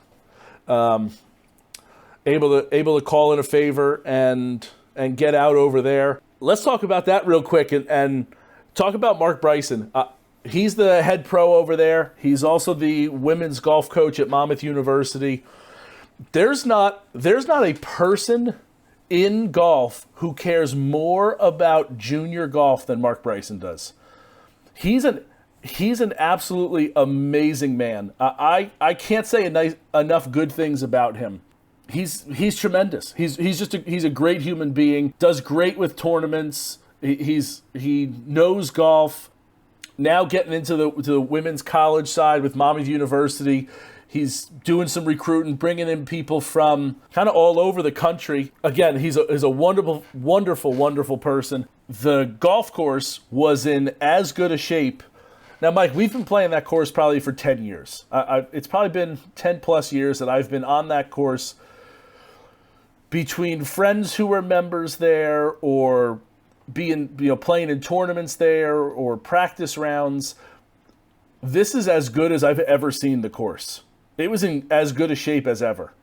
Able to call in a favor and get out over there. Let's talk about that real quick and talk about Mark Bryson. He's the head pro over there. He's also the women's golf coach at Monmouth University. There's not a person in golf who cares more about junior golf than Mark Bryson does. He's an absolutely amazing man. I can't say enough good things about him. He's tremendous. He's a great human being. Does great with tournaments. He knows golf. Now getting into the women's college side with Monmouth University, he's doing some recruiting, bringing in people from kind of all over the country. Again, he's a wonderful, wonderful, wonderful person. The golf course was in as good a shape. Now, Mike, we've been playing that course probably for 10 years. It's probably been 10 plus years that I've been on that course between friends who were members there or playing in tournaments there or practice rounds. This is as good as I've ever seen the course. It was in as good a shape as ever.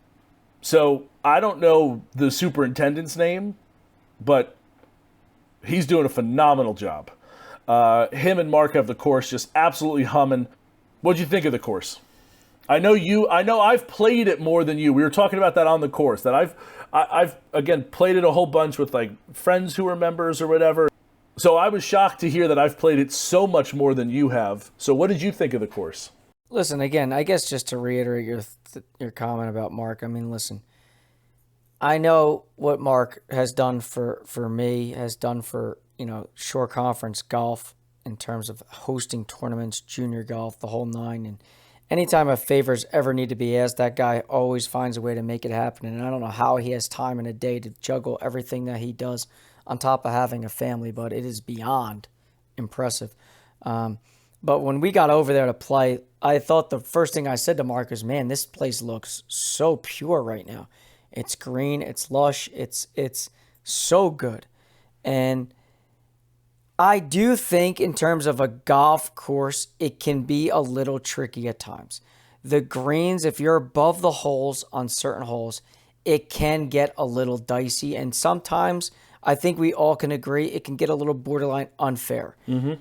So I don't know the superintendent's name, but he's doing a phenomenal job. Him and Mark have the course just absolutely humming. What'd you think of the course? I know I've played it more than you. We were talking about that on the course, that I've again played it a whole bunch with like friends who are members or whatever. So I was shocked to hear that I've played it so much more than you have. So what did you think of the course? Listen, again, I guess just to reiterate your comment about Mark, I mean, listen, I know what Mark has done for me, has done for, shore conference golf in terms of hosting tournaments, junior golf, the whole nine. And anytime a favors ever need to be asked, that guy always finds a way to make it happen. And I don't know how he has time in a day to juggle everything that he does on top of having a family, but it is beyond impressive. But when we got over there to play, I thought the first thing I said to Mark is, man, this place looks so pure right now. It's green, it's lush, it's so good. And I do think in terms of a golf course, it can be a little tricky at times. The greens, if you're above the holes on certain holes, it can get a little dicey. And sometimes I think we all can agree it can get a little borderline unfair. Mm-hmm.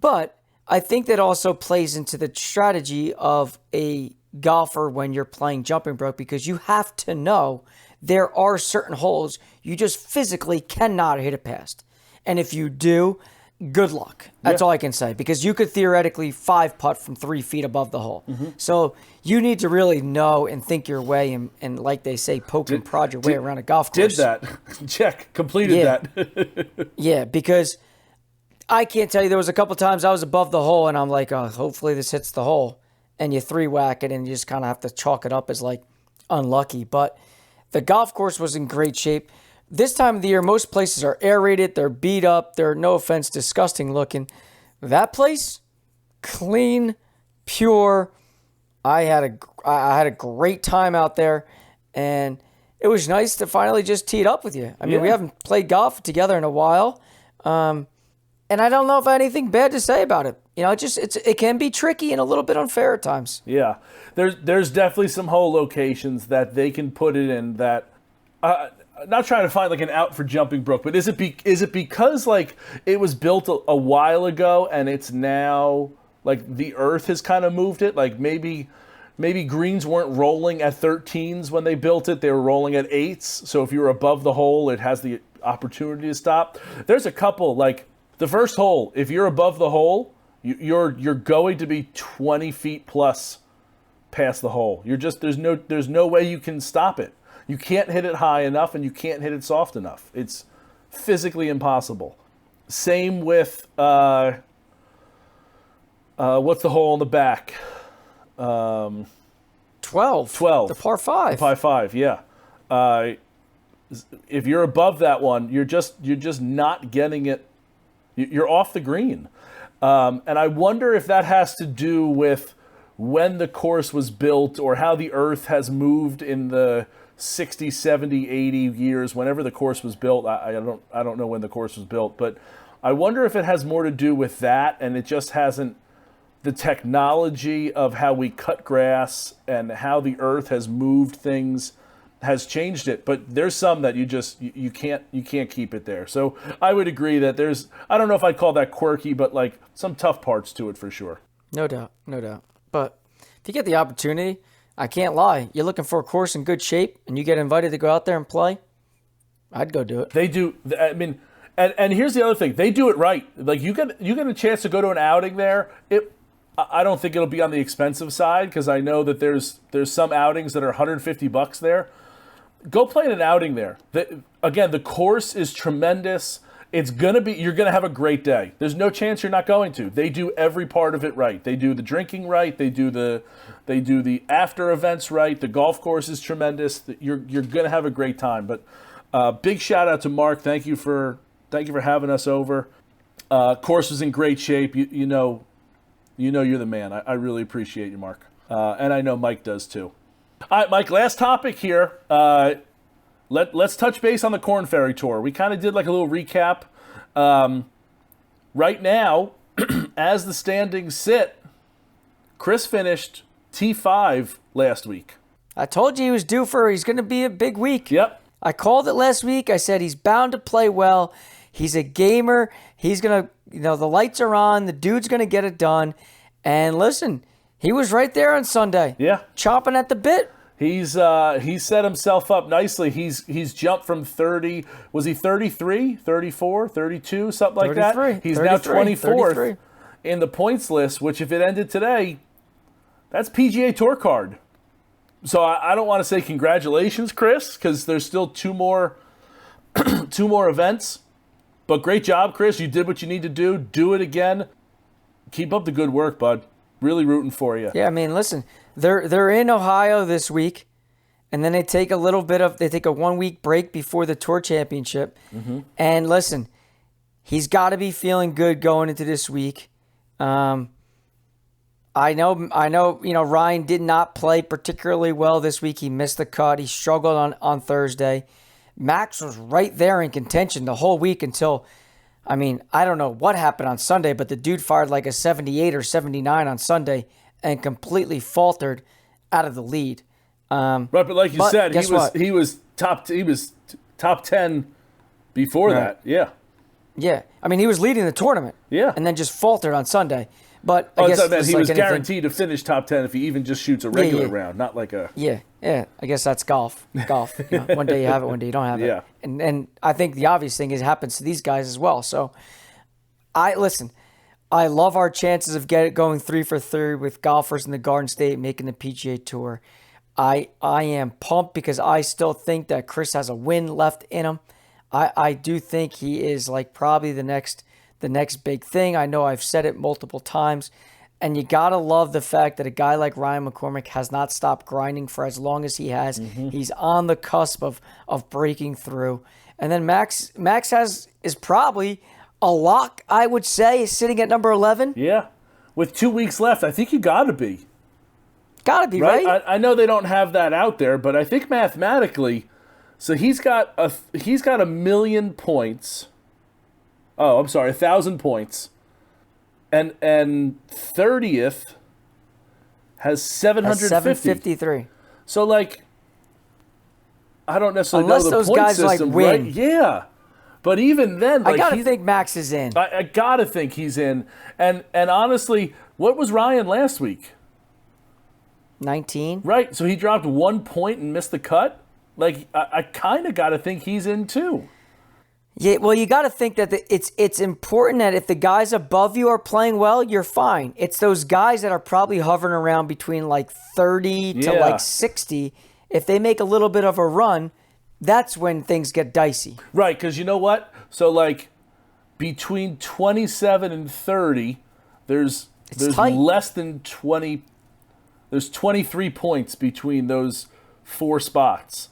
But I think that also plays into the strategy of a golfer when you're playing Jumping Brook, because you have to know there are certain holes you just physically cannot hit it past. And if you do, good luck. That's all I can say, because you could theoretically 5-putt from 3 feet above the hole. So you need to really know and think your way and like they say, poke and prod your way around a golf course. Did that. Check. Completed that. Yeah, because I can't tell you, there was a couple times I was above the hole and I'm like, oh, hopefully this hits the hole. And you 3-whack it and you just kind of have to chalk it up as like unlucky. But the golf course was in great shape. This time of the year, most places are aerated. They're beat up. They're, no offense, disgusting looking. That place, clean, pure. I had a great time out there, and it was nice to finally just tee it up with you. I mean, we haven't played golf together in a while, and I don't know if I have anything bad to say about it. You know, it can be tricky and a little bit unfair at times. Yeah, there's definitely some hole locations that they can put it in that. Not trying to find like an out for Jumping Brook, but is it because like it was built a while ago and it's now like the earth has kind of moved it? Like maybe greens weren't rolling at 13s when they built it; they were rolling at 8s. So if you're above the hole, it has the opportunity to stop. There's a couple, like the first hole. If you're above the hole, you're going to be 20 feet plus past the hole. There's no way you can stop it. You can't hit it high enough and you can't hit it soft enough. It's physically impossible. Same with, what's the hole in the back? 12. 12. The par 5. The par 5, yeah. If you're above that one, you're just not getting it. You're off the green. And I wonder if that has to do with when the course was built or how the earth has moved in the 60, 70, 80 years, whenever the course was built. I don't know when the course was built, but I wonder if it has more to do with that, and it just hasn't, the technology of how we cut grass and how the earth has moved things has changed it. But there's some that you can't keep it there. So I would agree that there's, I don't know if I'd call that quirky, but like some tough parts to it for sure. No doubt. But if you get the opportunity, I can't lie. You're looking for a course in good shape and you get invited to go out there and play, I'd go do it. They do. I mean, and here's the other thing. They do it right. Like you get a chance to go to an outing there. I don't think it'll be on the expensive side because I know that there's some outings that are $150 there. Go play in an outing there. Again, the course is tremendous. You're gonna have a great day. There's no chance you're not going to. They do every part of it right. They do the drinking right. They do the after events right. The golf course is tremendous. You're gonna have a great time. But big shout out to Mark. Thank you for having us over. Course was in great shape. You know you're the man. I really appreciate you, Mark. And I know Mike does too. All right, Mike. Last topic here. Let's touch base on the Korn Ferry Tour. We kind of did like a little recap. Right now, as the standings sit, Chris finished T5 last week. I told you he's going to be a big week. Yep. I called it last week. I said he's bound to play well. He's a gamer. He's going to, the lights are on. The dude's going to get it done. And listen, he was right there on Sunday. Yeah. Chomping at the bit. He's set himself up nicely. He's jumped from 30. Was he 33, 34, 32, something like that? He's now 24th in the points list, which if it ended today, that's PGA Tour card. So I don't want to say congratulations, Chris, because there's still two more events. But great job, Chris. You did what you need to do. Do it again. Keep up the good work, bud. Really rooting for you. Yeah, I mean, listen, they're in Ohio this week, and then they take a 1 week break before the Tour Championship. Mm-hmm. And listen, he's got to be feeling good going into this week. I know. Ryan did not play particularly well this week. He missed the cut. He struggled on Thursday. Max was right there in contention the whole week until, I don't know what happened on Sunday, but the dude fired like a 78 or 79 on Sunday and completely faltered out of the lead. Right, but like you said, he was top 10 before that. Yeah. Yeah. He was leading the tournament. Yeah. And then just faltered on Sunday. But I guess so man, just he like was anything, guaranteed to finish top 10 if he even just shoots a regular yeah. round, not like a... Yeah. I guess that's golf. Golf. One day you have it, one day you don't have Yeah. it. And I think the obvious thing is it happens to these guys as well. So I love our chances of going 3 for 3 with golfers in the Garden State making the PGA Tour. I am pumped because I still think that Chris has a win left in him. I do think he is like probably the next big thing. I know I've said it multiple times. And you got to love the fact that a guy like Ryan McCormick has not stopped grinding for as long as he has. Mm-hmm. He's on the cusp of breaking through. And then Max is probably a lock, I would say, sitting at number 11. Yeah. With 2 weeks left, I think you got to be. Got to be, right? I know they don't have that out there, but I think mathematically, so he's got a million points. Oh, I'm sorry, 1,000 points. And 30th has 750. 753. So like, I don't necessarily Unless know the those point guys system, like win. right? Yeah, but even then, like, I gotta think Max is in. I gotta think he's in. And honestly, what was Ryan last week? 19. Right. So he dropped 1 point and missed the cut. Like, I kind of gotta think he's in too. Yeah, well, you got to think that it's important that if the guys above you are playing well, you're fine. It's those guys that are probably hovering around between like 30 to like 60. If they make a little bit of a run, that's when things get dicey. Right, because you know what? So like between 27 and 30, there's tight. less than 20. There's 23 points between those 4 spots,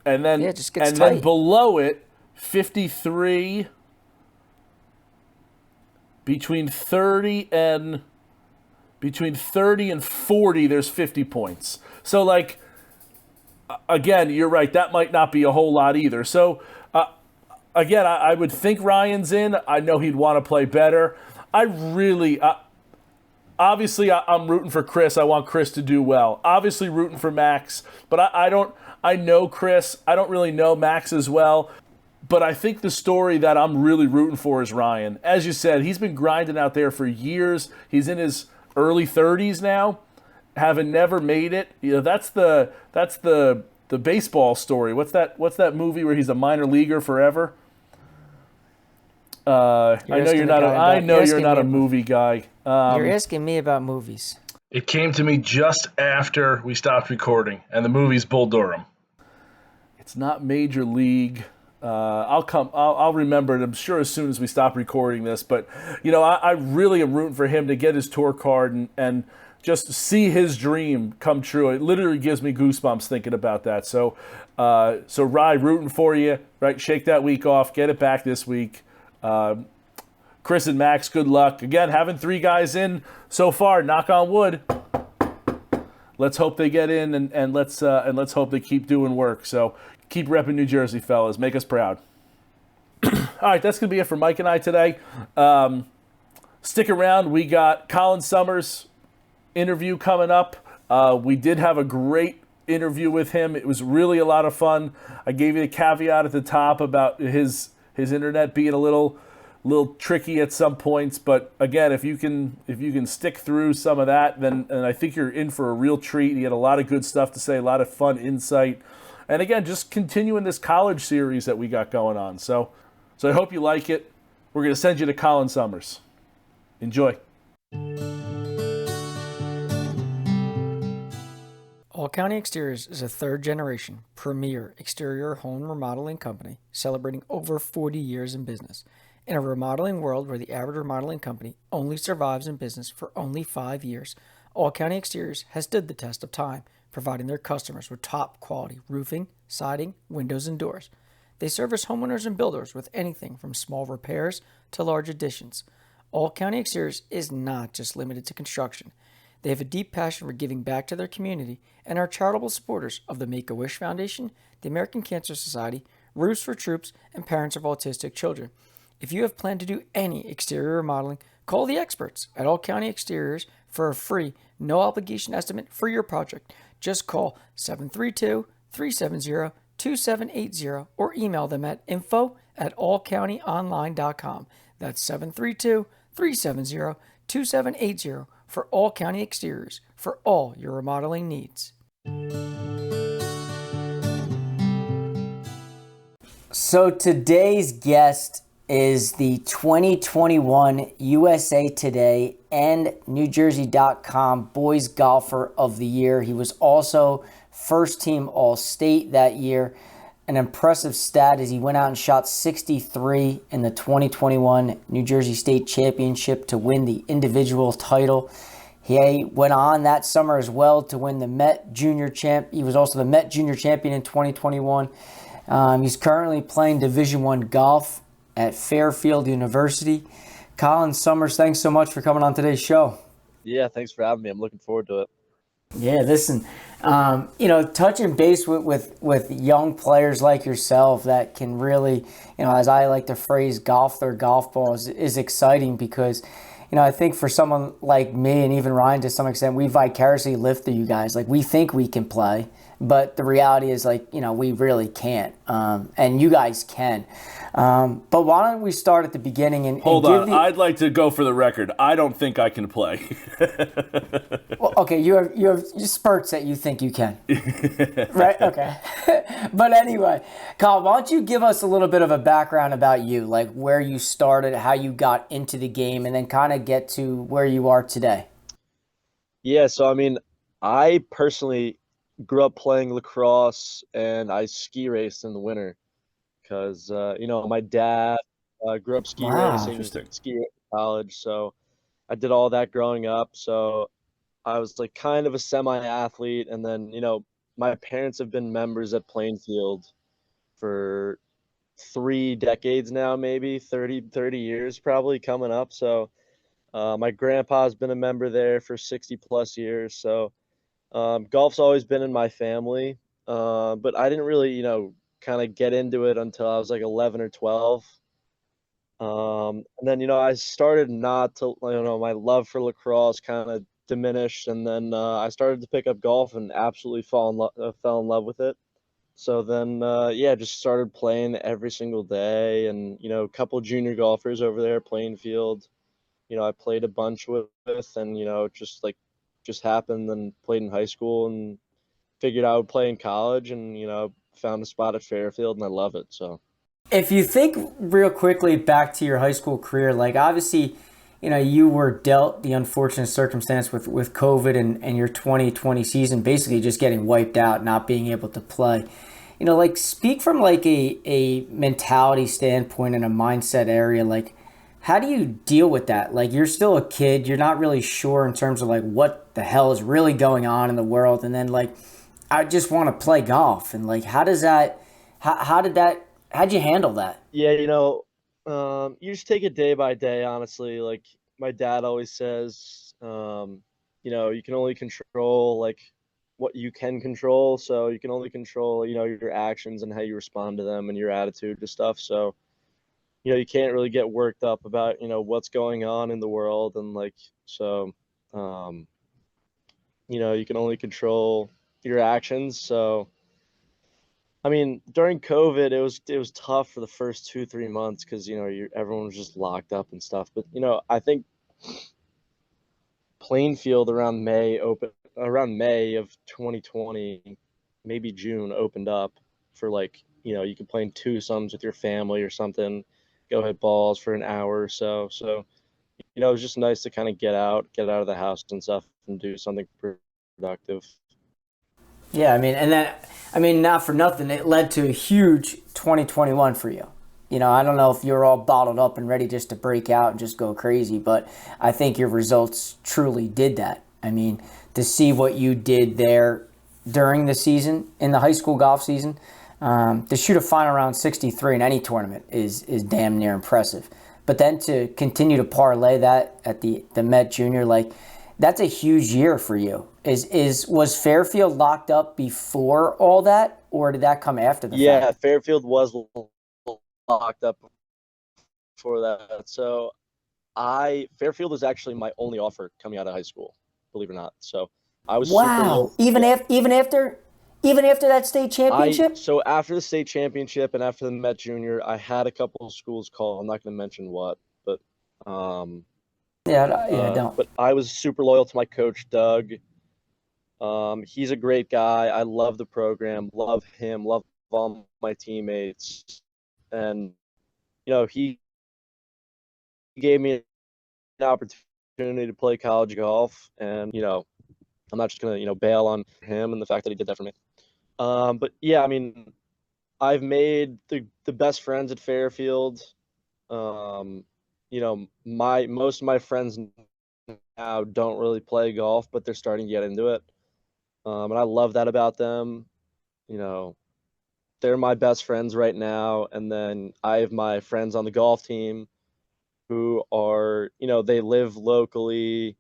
and then it just gets and tight. then below it. 53 between 30 and 40 there's 50 points. So like again, you're right, that might not be a whole lot either. So again, I would think Ryan's in. I know he'd want to play better. I really obviously I'm rooting for Chris. I want Chris to do well. Obviously rooting for Max, but I know Chris. I don't really know Max as well. But I think the story that I'm really rooting for is Ryan. As you said, he's been grinding out there for years. He's in his early 30s now, having never made it. You know, that's the baseball story. What's that movie where he's a minor leaguer forever? I know you're not a movie guy. You're asking me about movies. It came to me just after we stopped recording, and the movie's Bull Durham. It's not Major League. I'll remember it, I'm sure, as soon as we stop recording this. But, you know, I really am rooting for him to get his tour card and just see his dream come true. It literally gives me goosebumps thinking about that. So Rye, rooting for you, right? Shake that week off. Get it back this week. Chris and Max, good luck. Again, having 3 guys in so far, knock on wood. Let's hope they get in and let's hope they keep doing work. So keep repping New Jersey, fellas. Make us proud. All right, that's going to be it for Mike and I today. Stick around. We got Colin Summers interview coming up. We did have a great interview with him. It was really a lot of fun. I gave you the caveat at the top about his internet being a little tricky at some points, but again, if you can stick through some of that, then I think you're in for a real treat. He had a lot of good stuff to say, a lot of fun insight. And again, just continuing this college series that we got going on. So I hope you like it. We're going to send you to Colin Summers. Enjoy. All County Exteriors is a third-generation, premier exterior home remodeling company celebrating over 40 years in business. In a remodeling world where the average remodeling company only survives in business for only 5 years, All County Exteriors has stood the test of time, providing their customers with top-quality roofing, siding, windows, and doors. They service homeowners and builders with anything from small repairs to large additions. All County Exteriors is not just limited to construction. They have a deep passion for giving back to their community and are charitable supporters of the Make-A-Wish Foundation, the American Cancer Society, Roofs for Troops, and Parents of Autistic Children. If you have planned to do any exterior remodeling, call the experts at All County Exteriors for a free, no-obligation estimate for your project. Just call 732-370-2780 or email them at info@allcountyonline.com. That's 732-370-2780. 2780 for all county exteriors for all your remodeling needs. So today's guest is the 2021 USA Today and NewJersey.com Boys Golfer of the Year. He was also first team All-State that year. An impressive stat is he went out and shot 63 in the 2021 New Jersey State Championship to win the individual title. He went on that summer as well to win the Met Junior Champ. He was also the Met Junior Champion in 2021. He's currently playing Division I golf at Fairfield University. Colin Summers, thanks so much for coming on today's show. Yeah, thanks for having me. I'm looking forward to it. Yeah, listen, touching base with young players like yourself that can really, as I like to phrase, golf their golf balls is exciting because, I think for someone like me and even Ryan to some extent, we vicariously live through you guys. Like, we think we can play, but the reality is, we really can't. And you guys can. But why don't we start at the beginning and Hold on. I'd like to go for the record. I don't think I can play. Well, okay, you have spurts that you think you can. Right? Okay. But anyway, Kyle, why don't you give us a little bit of a background about you, like where you started, how you got into the game, and then kind of get to where you are today. Yeah, so I personally grew up playing lacrosse and I ski raced in the winter because, my dad grew up ski racing, ski in college. So I did all that growing up. So I was like kind of a semi-athlete. And then, my parents have been members at Plainfield for 3 decades now, maybe 30 years probably coming up. So my grandpa's been a member there for 60 plus years. So golf's always been in my family, but I didn't really, kind of get into it until I was like 11 or 12. And then, I started not to, my love for lacrosse kind of diminished. And then I started to pick up golf and absolutely fell in love with it. So then, just started playing every single day. And, a couple junior golfers over there at Plainfield, I played a bunch with, and, just happened and played in high school and figured I would play in college and, found a spot at Fairfield and I love it. So if you think real quickly back to your high school career, like obviously, you were dealt the unfortunate circumstance with COVID and your 2020 season basically just getting wiped out, not being able to play. Speak from a mentality standpoint and a mindset area, how do you deal with that? You're still a kid. You're not really sure in terms of what the hell is really going on in the world. And then I just want to play golf. And how'd you handle that? Yeah, you just take it day by day, honestly. Like my dad always says, you can only control what you can control. So you can only control, your actions and how you respond to them and your attitude to stuff. So you can't really get worked up about, what's going on in the world. And you can only control your actions. So, during COVID, it was tough for the first 2-3 months because, everyone was just locked up and stuff. But, I think Plainfield around May of 2020, maybe June opened up for you can play in twosomes with your family or something. Go hit balls for an hour or so. So, it was just nice to kind of get out of the house and stuff and do something productive. Yeah, not for nothing, it led to a huge 2021 for you. I don't know if you're all bottled up and ready just to break out and just go crazy, but I think your results truly did that. To see what you did there during the season, in the high school golf season, to shoot a final round 63 in any tournament is damn near impressive. But then to continue to parlay that at the Met Junior, that's a huge year for you. Was Fairfield locked up before all that, or did that come after the fact? Yeah, Fairfield was locked up before that. So Fairfield was actually my only offer coming out of high school, believe it or not. So I was super low. Even after that state championship? So after the state championship and after the Met Junior, I had a couple of schools call. I'm not going to mention what, but Yeah, don't. But I was super loyal to my coach, Doug. He's a great guy. I love the program, love him, love all my teammates. And, he gave me an opportunity to play college golf. And, I'm not just going to, bail on him and the fact that he did that for me. But yeah, I mean, I've made the best friends at Fairfield. Most of my friends now don't really play golf, but they're starting to get into it. And I love that about them. They're my best friends right now. And then I have my friends on the golf team who are, they live locally.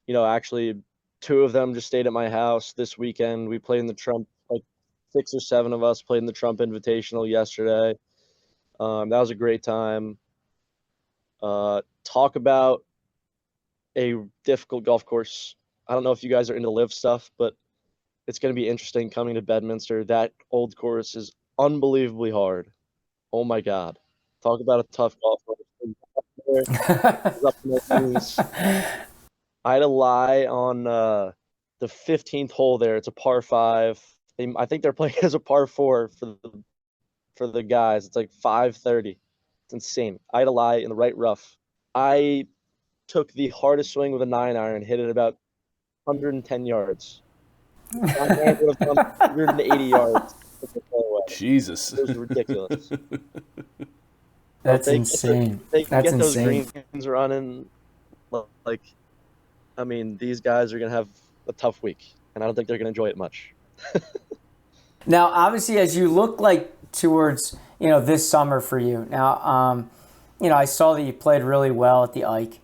Actually, two of them just stayed at my house this weekend. We played in the Trump, like 6 or 7 of us played in the Trump Invitational yesterday. That was a great time. Talk about a difficult golf course. I don't know if you guys are into live stuff, but it's going to be interesting coming to Bedminster. That old course is unbelievably hard. Oh my God. Talk about a tough golf course. I had to lie on the 15th hole there. It's a par 5. I think they're playing as a par 4 for the guys. It's like 530. It's insane. I had to lie in the right rough. I took the hardest swing with a 9-iron, hit it about 110 yards. My hand would have gone 180 yards. Jesus. It was ridiculous. That's insane. They can That's get those insane. greens running. Like, I mean, these guys are going to have a tough week, and I don't think they're going to enjoy it much. Now, obviously, as you look towards, this summer for you. Now, I saw that you played really well at the Ike.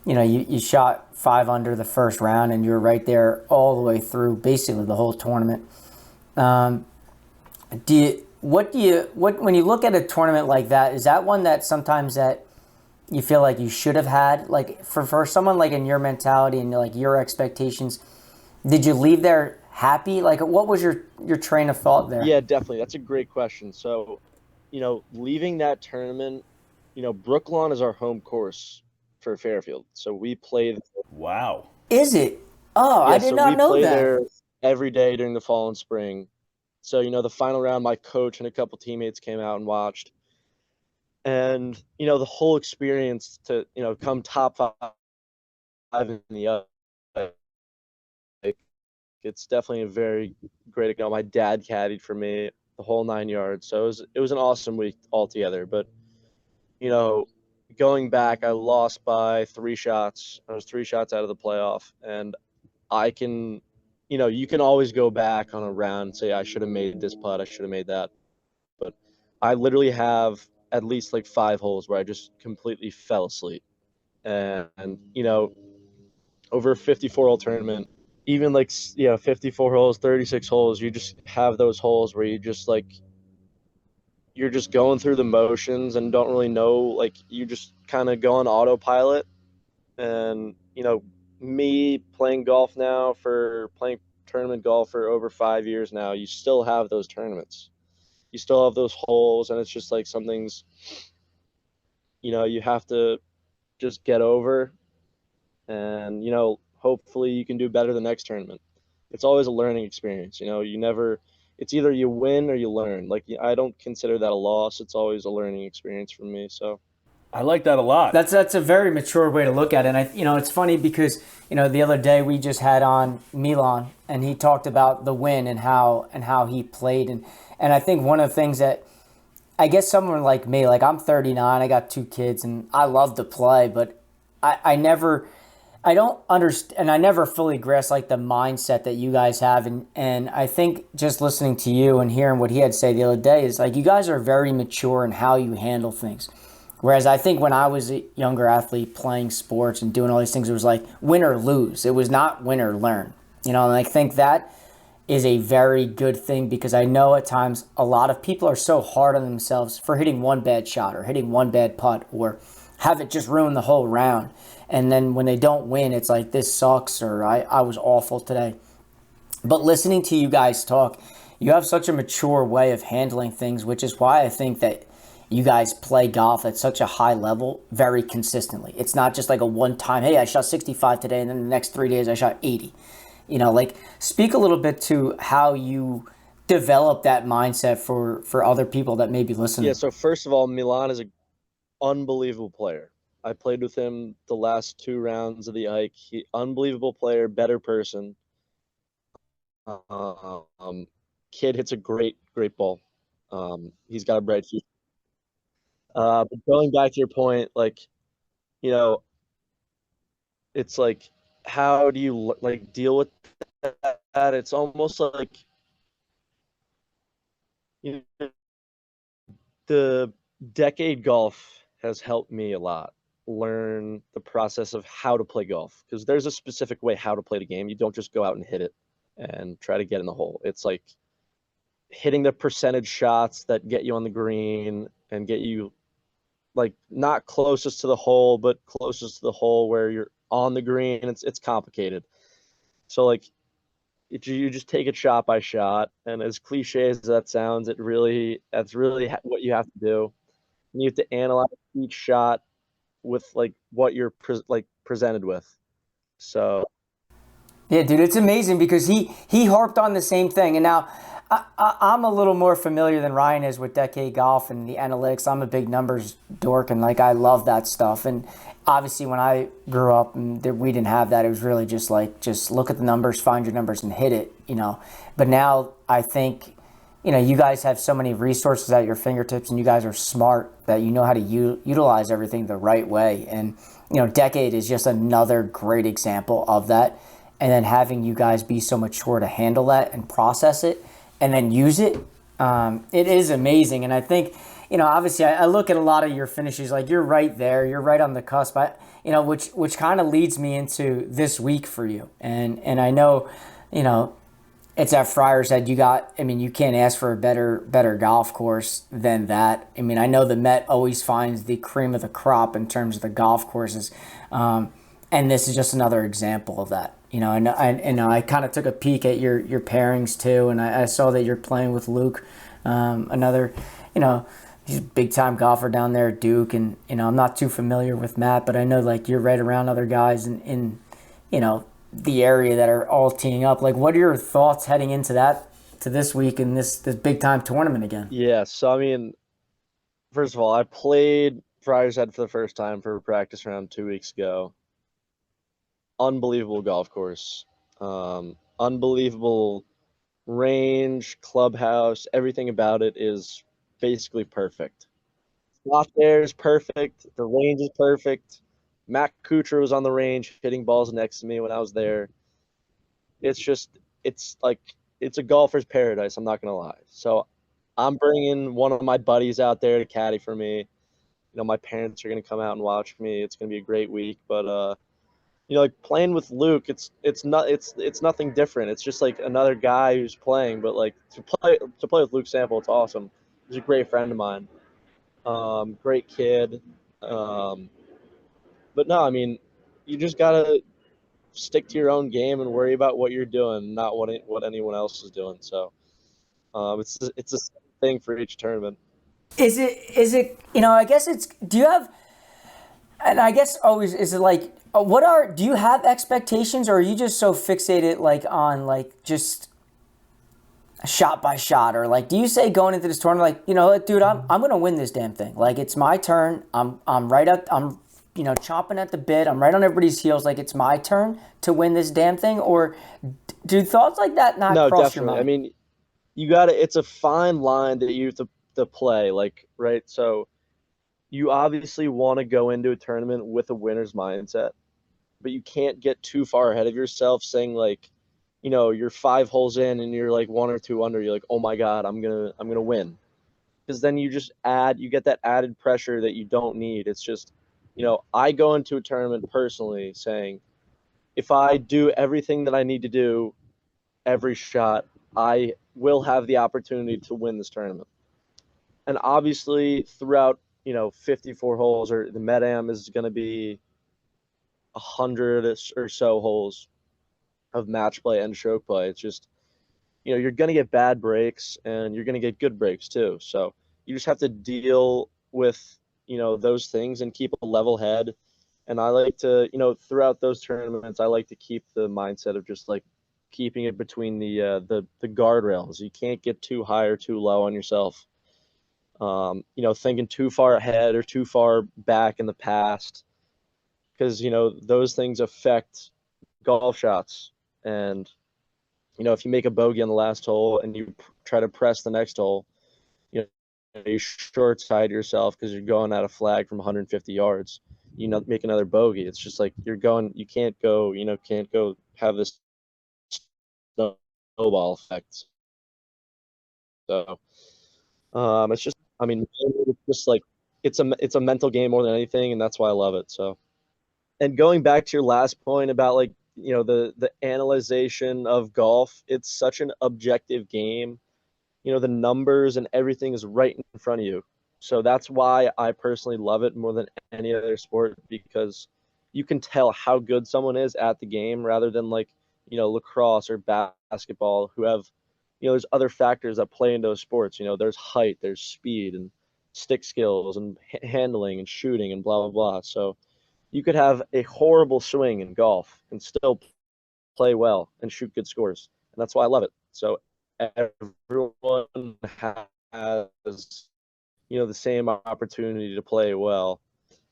You shot 5 under the first round, and you were right there all the way through, basically the whole tournament. When you look at a tournament like that, is that one that sometimes that you feel like you should have had, like for someone like in your mentality and like your expectations, did you leave there happy? Like, what was your train of thought there? Yeah, definitely. That's a great question. So, leaving that tournament, Brooklawn is our home course for Fairfield. So we played. Wow. Is it? Oh, Yeah, I did not we know play that. there every day during the fall and spring. So, the final round, my coach and a couple teammates came out and watched. And, the whole experience to, come top 5 in the it's definitely a very great. My dad caddied for me the whole 9 yards, so it was an awesome week altogether. But going back, I lost by 3 shots. I was 3 shots out of the playoff, and I can, you can always go back on a round and say I should have made this putt, I should have made that. But I literally have at least like 5 holes where I just completely fell asleep, and over a 54-hole tournament, even 54 holes, 36 holes, you just have those holes where you just you're just going through the motions and don't really know, like you just kind of go on autopilot. And me playing tournament golf for over 5 years now, you still have those tournaments, you still have those holes, and it's just like some things you have to just get over. And hopefully you can do better the next tournament. It's always a learning experience. It's either you win or you learn. Like, I don't consider that a loss. It's always a learning experience for me. So I like that a lot. That's a very mature way to look at it. And it's funny because the other day we just had on Milan, and he talked about the win and how he played, and I think one of the things that I guess someone like me, like I'm 39, I got 2 kids, and I love to play, but I don't understand, and I never fully grasp like the mindset that you guys have, and I think just listening to you and hearing what he had to say the other day is like you guys are very mature in how you handle things. Whereas I think when I was a younger athlete playing sports and doing all these things, it was like win or lose. It was not win or learn. And I think that is a very good thing, because I know at times a lot of people are so hard on themselves for hitting one bad shot or hitting one bad putt or have it just ruin the whole round. And then when they don't win, it's like, this sucks, or I was awful today. But listening to you guys talk, you have such a mature way of handling things, which is why I think that you guys play golf at such a high level very consistently. It's not just like a one time, hey, I shot 65 today, and then the next 3 days I shot 80. You know, like speak a little bit to how you develop that mindset for other people that may be listening. Yeah, so first of all, Milan is an unbelievable player. I played with him the last 2 rounds of the Ike. Unbelievable player, better person. Kid hits a great ball. He's got a bright future. But going back to your point, like, you know, it's like, how do you like deal with that? It's almost like, you know, the decade golf has helped me a lot learn the process of how to play golf, because there's a specific way how to play the game. You don't just go out and hit it and try to get in the hole. It's like hitting the percentage shots that get you on the green and get you like not closest to the hole, but closest to the hole where you're on the green. It's complicated. So like you just take it shot by shot, and as cliche as that sounds, that's really what you have to do. You have to analyze each shot with like what you're presented with. So Yeah, dude, it's amazing because he harped on the same thing, and now I'm a little more familiar than Ryan is with decade golf and the analytics. I'm a big numbers dork, and like I love that stuff. And obviously, when I grew up, and we didn't have that. It was really just like just look at the numbers, find your numbers, and hit it. You know. But now I think, you know, you guys have so many resources at your fingertips, and you guys are smart that you know how to utilize everything the right way. And you know, decade is just another great example of that. And then having you guys be so mature to handle that and process it and then use it, it is amazing. And I think, you know, obviously I look at a lot of your finishes, like you're right there, you're right on the cusp, you know, which kind of leads me into this week for you. And I know, you know, it's at Friars Head. You can't ask for a better golf course than that. I mean, I know the Met always finds the cream of the crop in terms of the golf courses. And this is just another example of that. You know, and I kind of took a peek at your pairings too, and I saw that you're playing with Luke, another, you know, he's a big time golfer down there at Duke, and you know I'm not too familiar with Matt, but I know like you're right around other guys in you know the area that are all teeing up. Like, what are your thoughts heading into this week in this big time tournament again? yeah, so I mean, first of all, I played Friars Head for the first time for a practice round 2 weeks ago. Unbelievable golf course, unbelievable range, clubhouse, everything about it is basically perfect. Lot there is perfect. The range is perfect. Matt Kuchar was on the range hitting balls next to me when I was there. It's like it's a golfer's paradise. I'm not gonna lie. So I'm bringing one of my buddies out there to caddy for me. You know, my parents are gonna come out and watch me. It's gonna be a great week, but you know, like playing with Luke, it's nothing different. It's just like another guy who's playing, but like to play with Luke Sample, it's awesome. He's a great friend of mine, great kid. But no, I mean, you just gotta stick to your own game and worry about what you're doing, not what anyone else is doing. So it's the same thing for each tournament. Is it you know, I guess it's, do you have, and I guess always, is it like, do you have expectations, or are you just so fixated like on like just shot by shot, or like do you say going into this tournament like, you know, dude, I'm gonna win this damn thing, like it's my turn, I'm right up, I'm, you know, chomping at the bit, I'm right on everybody's heels, like it's my turn to win this damn thing? Or do thoughts like that not No, cross definitely. your mind? I mean, it's a fine line that you have to play, like, right? So you obviously want to go into a tournament with a winner's mindset, but you can't get too far ahead of yourself saying like, you know, you're 5 holes in and you're like 1 or 2 under, you're like, oh my God, I'm gonna win. Because then you get that added pressure that you don't need. It's just, you know, I go into a tournament personally saying, if I do everything that I need to do every shot, I will have the opportunity to win this tournament. And obviously throughout, you know, 54 holes, or the Met-Am is going to be 100 or so holes of match play and stroke play. It's just, you know, you're going to get bad breaks and you're going to get good breaks too. So you just have to deal with, those things and keep a level head. And I like to, throughout those tournaments, I like to keep the mindset of just like keeping it between the guardrails. You can't get too high or too low on yourself. Thinking too far ahead or too far back in the past, because, those things affect golf shots. And, if you make a bogey on the last hole and you try to press the next hole, you short side yourself because you're going at a flag from 150 yards. Make another bogey. It's just like you can't go have this snowball effect. So it's just, it's just like it's a mental game more than anything, and that's why I love it. So, and going back to your last point about like the analyzation of golf, it's such an objective game. The numbers and everything is right in front of you. So that's why I personally love it more than any other sport, because you can tell how good someone is at the game rather than like, lacrosse or basketball, who have, there's other factors that play into those sports. There's height, there's speed and stick skills and handling and shooting and blah, blah, blah. So you could have a horrible swing in golf and still play well and shoot good scores. And that's why I love it. So everyone has, the same opportunity to play well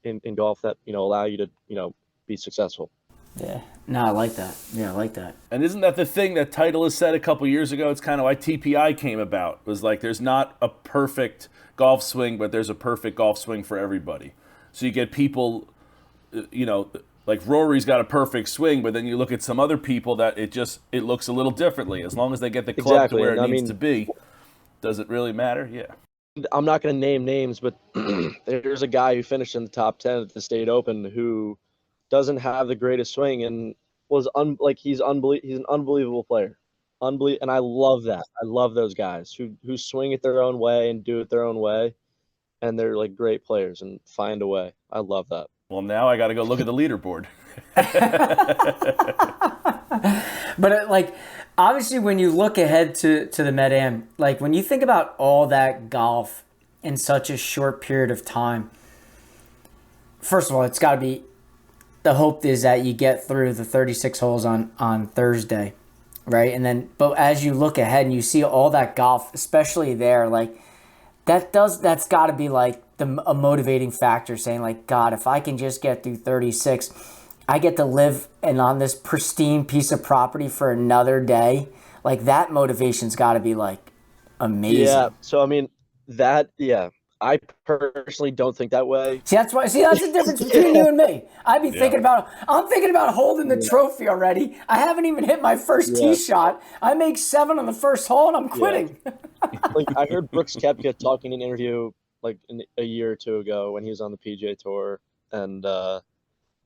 in golf that, allow you to, be successful. Yeah. No, I like that. Yeah, I like that. And isn't that the thing that Titleist said a couple years ago? It's kind of why TPI came about. It was like there's not a perfect golf swing, but there's a perfect golf swing for everybody. So you get people, like Rory's got a perfect swing, but then you look at some other people that it looks a little differently. As long as they get the club to where it needs to be, does it really matter? Yeah. I'm not going to name names, but there's a guy who finished in the top 10 at the State Open who doesn't have the greatest swing and was he's an unbelievable player. And I love that. I love those guys who swing it their own way and do it their own way, and they're like great players and find a way. I love that. Well, now I got to go look at the leaderboard. But obviously, when you look ahead to the Med-Am, like when you think about all that golf in such a short period of time, first of all, it's got to be, the hope is that you get through the 36 holes on Thursday, right? And then, but as you look ahead and you see all that golf, especially there, like that's got to be like a motivating factor, saying like, God, if I can just get through 36, I get to live and on this pristine piece of property for another day. Like that motivation's got to be like amazing. Yeah. So I personally don't think that way. That's the difference between you and me. I'm thinking about holding the trophy already. I haven't even hit my first tee shot. I make 7 on the first hole and I'm quitting. Like I heard Brooks Koepka talking in an interview like a year or two ago when he was on the PGA Tour, and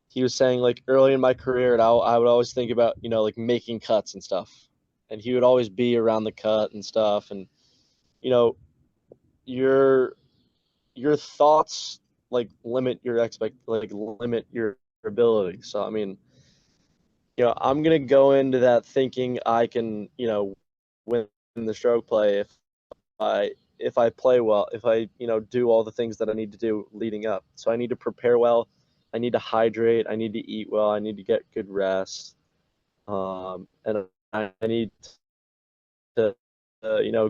he was saying like early in my career, and I would always think about like making cuts and stuff, and he would always be around the cut and stuff, and your thoughts like limit your ability. So I mean, I'm gonna go into that thinking I can win the stroke play if I play well, if I do all the things that I need to do leading up. So I need to prepare well, I need to hydrate, I need to eat well, I need to get good rest, and I need to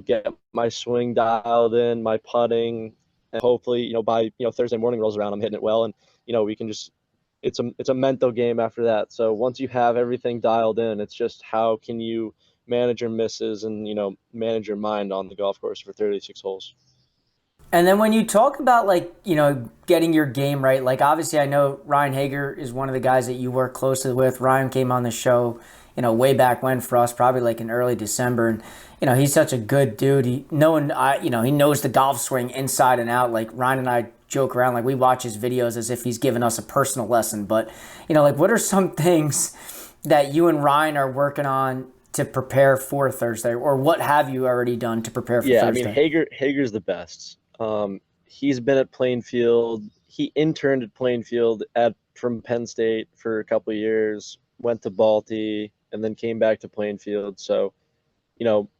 get my swing dialed in, my putting. And hopefully, by Thursday morning rolls around, I'm hitting it well, and we can just it's a mental game after that. So once you have everything dialed in, it's just how can you manage your misses and manage your mind on the golf course for 36 holes. And then when you talk about getting your game right, like obviously I know Ryan Hager is one of the guys that you work closely with. Ryan came on the show way back when for us, probably like in early December, and he's such a good dude. He knows the golf swing inside and out. Like Ryan and I joke around, like we watch his videos as if he's giving us a personal lesson. But what are some things that you and Ryan are working on to prepare for Thursday, or what have you already done to prepare for Thursday? Yeah, I mean Hager's the best. He's been at Plainfield. He interned at Plainfield from Penn State for a couple of years, went to Balti, and then came back to Plainfield. So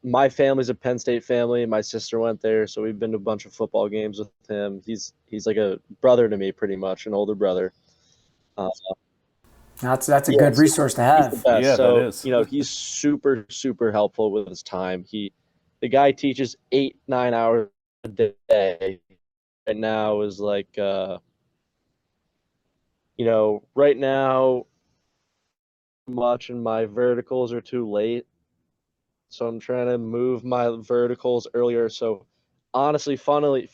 my family's a Penn State family. My sister went there, so we've been to a bunch of football games with him. He's like a brother to me, pretty much, an older brother. Uh, That's a yeah, good so resource to he's the have. best. Yeah, that So, is. he's super, super helpful with his time. The guy teaches 8-9 hours a day. Right now is like, right now, much and my verticals are too late. So I'm trying to move my verticals earlier. So honestly, funny,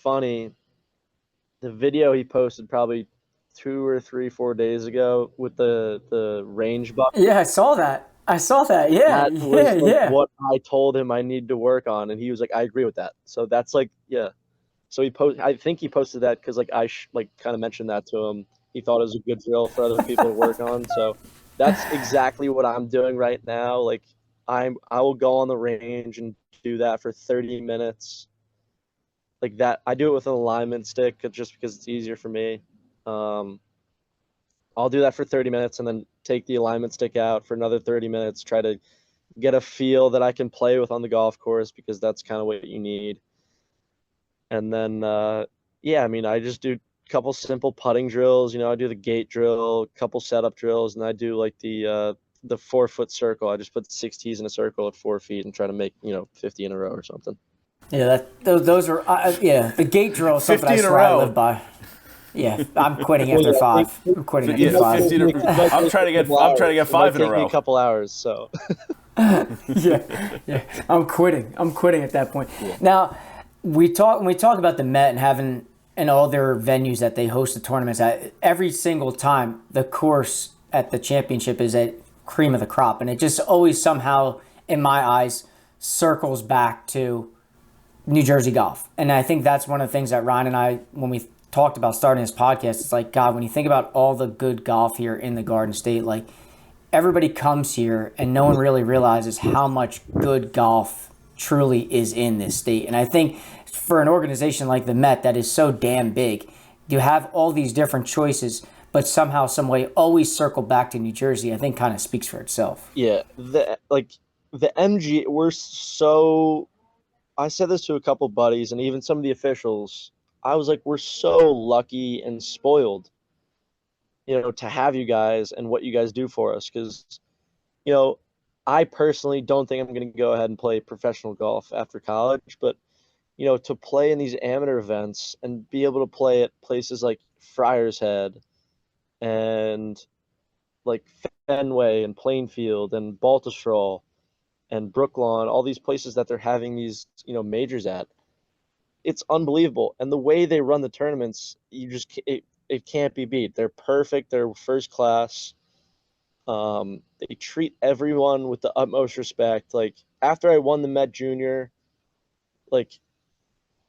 the video he posted probably 2 or 3, 4 days ago with the range bucket, Yeah, I saw that. Yeah, that was like yeah. what I told him I need to work on, and he was like, I agree with that. So that's like, yeah. So I think he posted that because like like kind of mentioned that to him. He thought it was a good drill for other people to work on. So that's exactly what I'm doing right now. Like I will go on the range and do that for 30 minutes. Like that, I do it with an alignment stick just because it's easier for me. Um, I'll do that for 30 minutes and then take the alignment stick out for another 30 minutes. Try to get a feel that I can play with on the golf course because that's kind of what you need. And then, yeah, I mean, I just do a couple simple putting drills. I do the gate drill, a couple setup drills, and I do like the 4-foot circle. I just put 6 tees in a circle at 4 feet and try to make 50 in a row or something. Yeah, those are yeah. The gate drill is something 50 I in a swear I row. live by. Yeah, I'm quitting after 5. I'm quitting after Yeah, 5. 50 I'm trying to get 5 in a Take me row. a couple hours, so. Yeah. I'm quitting at that point. Yeah. Now, when we talk about the Met and having and all their venues that they host the tournaments at, every single time the course at the championship is at cream of the crop, and it just always somehow, in my eyes, circles back to New Jersey golf. And I think that's one of the things that Ryan and I, when we talked about starting this podcast, it's like, God, when you think about all the good golf here in the Garden State, like everybody comes here and no one really realizes how much good golf truly is in this state. And I think for an organization like the Met that is so damn big, you have all these different choices, but somehow, some way, always circle back to New Jersey, I think kind of speaks for itself. Yeah, the MG, I said this to a couple buddies and even some of the officials. I was like, we're so lucky and spoiled, to have you guys and what you guys do for us. Because, I personally don't think I'm going to go ahead and play professional golf after college, but, to play in these amateur events and be able to play at places like Friars Head and like Fenway and Plainfield and Baltusrol and Brooklawn, all these places that they're having these, majors at. It's unbelievable. And the way they run the tournaments, it can't be beat. They're perfect. They're first class. They treat everyone with the utmost respect. Like after I won the Met Junior, like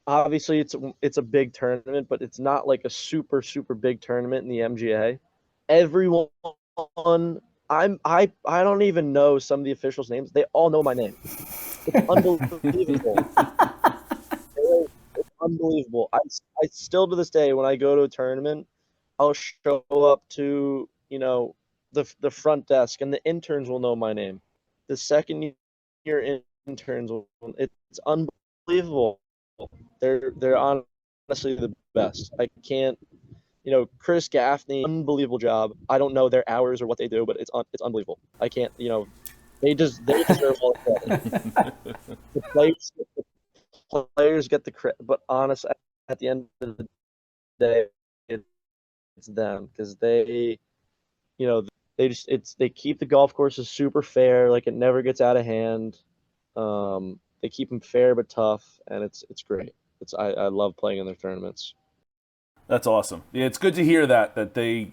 obviously it's a big tournament, but it's not like a super, super big tournament in the MGA. Everyone I don't even know some of the officials' names. They all know my name. It's unbelievable. It's unbelievable. I still to this day, when I go to a tournament, I'll show up to the front desk, and the interns will know my name. The second year interns will. It's unbelievable. They're honestly the best. I can't. Chris Gaffney, unbelievable job. I don't know their hours or what they do, but it's unbelievable. I can't. They deserve all the credit. The players get the credit, but honestly, at the end of the day, it's them because they keep the golf courses super fair, like it never gets out of hand. They keep them fair but tough, and it's great. I love playing in their tournaments. That's awesome. Yeah, it's good to hear that they,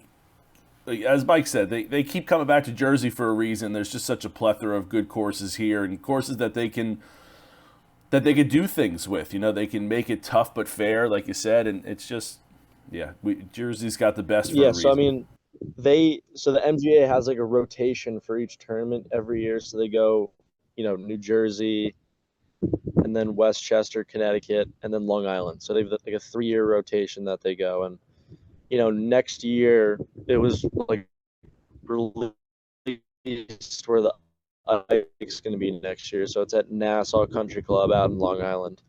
as Mike said, they keep coming back to Jersey for a reason. There's just such a plethora of good courses here and courses that they can do things with. They can make it tough but fair, like you said, and it's just, yeah, Jersey's got the best for a reason. So I mean, the MGA has like a rotation for each tournament every year. So they go, New Jersey, and then Westchester, Connecticut, and then Long Island. So they've like a 3-year rotation that they go. And, next year it was like released where the Ike's going to be next year. So it's at Nassau Country Club out in Long Island.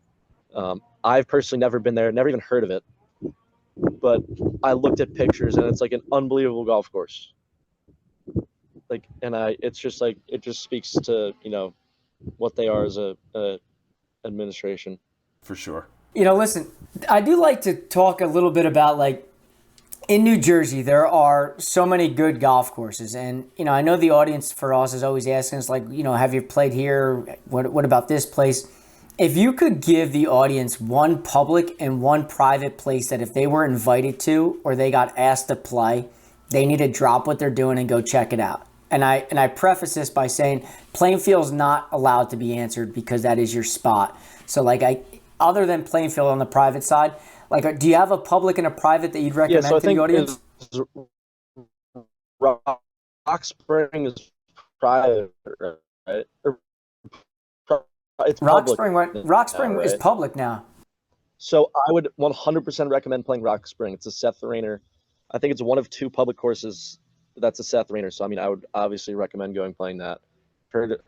I've personally never been there, never even heard of it, but I looked at pictures and it's like an unbelievable golf course. Like, and it's just like, it just speaks to, what they are as a administration. For sure. Listen, I do like to talk a little bit about, like, in New Jersey, there are so many good golf courses. And, I know the audience for us is always asking us, like, have you played here? What about this place? If you could give the audience one public and one private place that if they were invited to or they got asked to play, they need to drop what they're doing and go check it out. And I preface this by saying Plainfield's not allowed to be answered because that is your spot. So, like, other than Plainfield on the private side, like, do you have a public and a private that you'd recommend to the audience? Rock Spring is private, right? It's Rock public Spring now, is right? public now. So I would 100% recommend playing Rock Spring. It's a Seth Rayner. I think it's one of 2 public courses that's a Seth Rayner. So, I mean, I would obviously recommend playing that.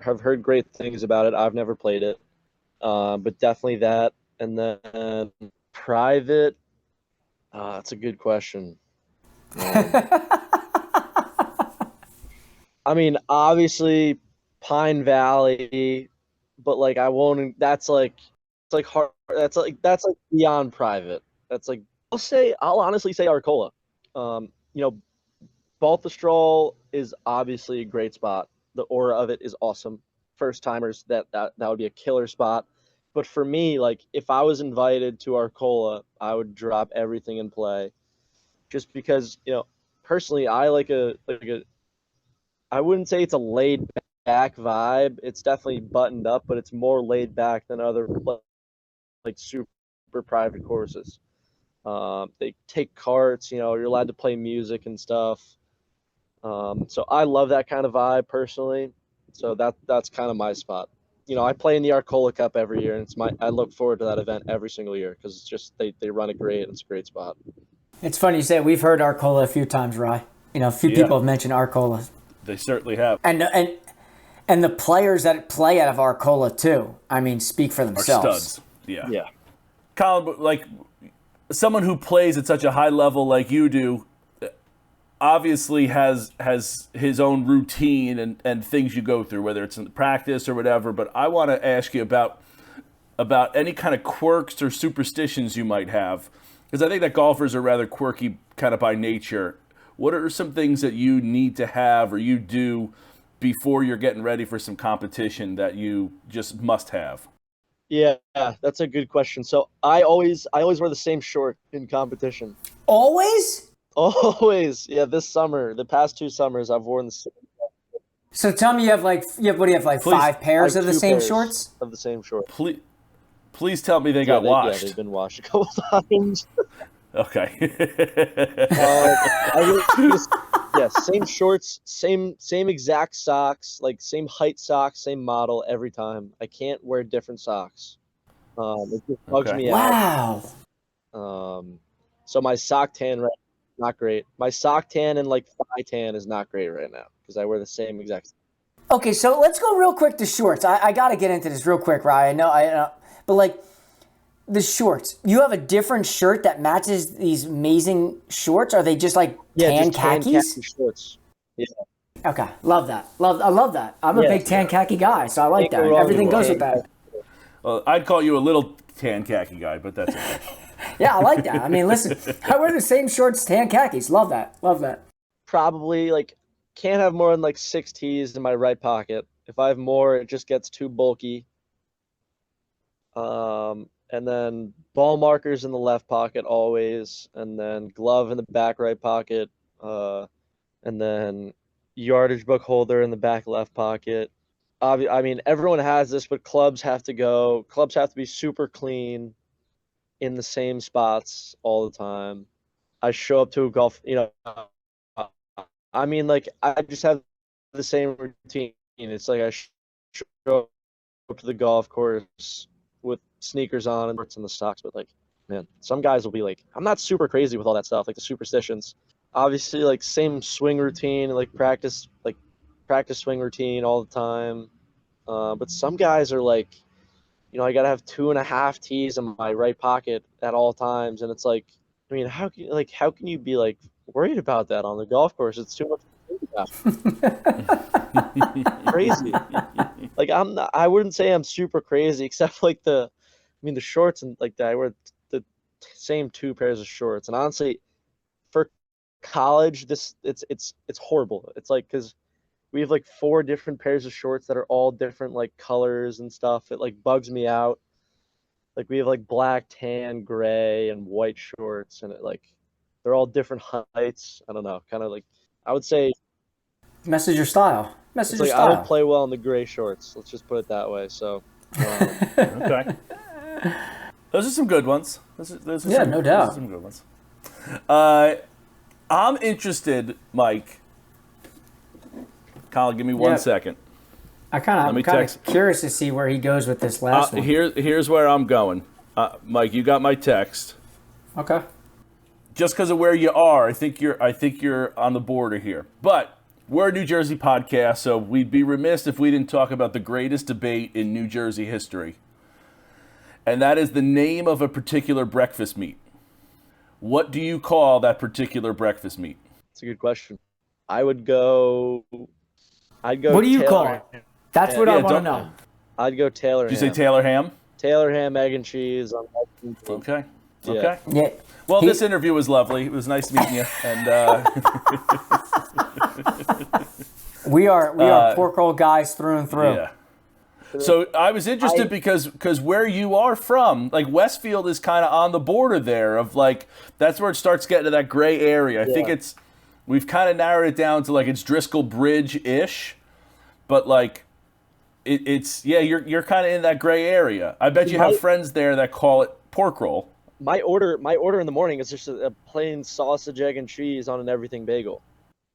Have heard great things about it. I've never played it, but definitely that. And then private, that's a good question. I mean, obviously Pine Valley, but like I won't. That's like it's like hard. That's like beyond private. That's like I'll honestly say Arcola. Baltusrol is obviously a great spot. The aura of it is awesome. First timers, that would be a killer spot. But for me, like if I was invited to Arcola, I would drop everything and play, just because personally I like a I wouldn't say it's a laid back vibe. It's definitely buttoned up, but it's more laid back than other like super private courses. They take carts, you're allowed to play music and stuff. So I love that kind of vibe personally. So that's kind of my spot. I play in the Arcola Cup every year, and I look forward to that event every single year because it's just they run it great and it's a great spot. It's funny you say we've heard Arcola a few times, Rye. A few people have mentioned Arcola. They certainly have. And the players that play out of Arcola too, I mean, speak for themselves. Are studs. Yeah. Yeah. Colin, like someone who plays at such a high level like you do, obviously has his own routine and things you go through, whether it's in practice or whatever. But I want to ask you about any kind of quirks or superstitions you might have, because I think that golfers are rather quirky kind of by nature. What are some things that you need to have or you do before you're getting ready for some competition that you just must have? Yeah, that's a good question. So I always wear the same short in competition. Always? Always. Yeah, the past 2 summers, I've worn the same. So tell me, you have 5 pairs of the same shorts? Of the same short. Please tell me they got washed. Yeah, they've been washed a couple times. Okay. Same shorts, same exact socks, like same height socks, same model every time. I can't wear different socks. It just bugs me out. Wow. So my sock tan right now, not great. My sock tan and like thigh tan is not great right now because I wear the same exact. Okay, so let's go real quick to shorts. I got to get into this real quick, Ryan. I know, but like the shorts. You have a different shirt that matches these amazing shorts? Are they just like tan khakis? Tan khaki shorts. Yeah. Okay, love that. I love that. I'm a big tan khaki guy, so I like that. Everything goes with that. Well, I'd call you a little tan khaki guy, but that's okay. Yeah, I like that. I mean, listen, I wear the same shorts, tan khakis. Love that. Probably can't have more than 6 tees in my right pocket. If I have more, it just gets too bulky. And then ball markers in the left pocket always, and then glove in the back right pocket, and then yardage book holder in the back left pocket. I mean, everyone has this, but clubs have to be super clean in the same spots all the time. I show up to a golf, I mean, I just have the same routine. It's like I show up to the golf course with sneakers on and shorts and the socks, but man, some guys will be I'm not super crazy with all that stuff, the superstitions. Obviously, same swing routine, practice, practice swing routine all the time. But some guys are like, I got to have 2.5 tees in my right pocket at all times. And it's like, I mean, how can you be like worried about that on the golf course? It's too much to think about. Crazy. Like I wouldn't say I'm super crazy, except like the shorts and like that. I wear the same 2 pairs of shorts. And honestly, for college, it's horrible. It's like, because we have like 4 different pairs of shorts that are all different like colors and stuff. It like bugs me out. Like we have like black, tan, gray, and white shorts, and they're all different heights. I don't know, kind of like, I would say Messes your style. it's like I don't play well in the gray shorts. Let's just put it that way. So Okay. Those are some good ones. Those are Yeah, some, no doubt. Those are some good ones. I'm interested, Mike. Colin, give me 1 second. I'm kind of curious to see where he goes with this last one. Here's where I'm going. Mike, you got my text. Okay. Just because of where you are, I think you're on the border here. But we're a New Jersey podcast, so we'd be remiss if we didn't talk about the greatest debate in New Jersey history. And that is the name of a particular breakfast meat. What do you call that particular breakfast meat? it's a good question. I'd go. What do you call it? That's what I want to know. I'd go Taylor ham. Did you say Taylor ham? Taylor ham, egg and cheese. Okay. Yeah. Okay. Yeah. Well, this interview was lovely. It was nice meeting you. And we are pork roll guys through and through. yeah. So I was interested because where you are from, like Westfield is kind of on the border there of like, that's where it starts getting to that gray area. I think we've kind of narrowed it down to like it's Driscoll Bridge-ish, but like you're kind of in that gray area. I bet you have friends there that call it pork roll. My order in the morning is just a plain sausage, egg, and cheese on an everything bagel.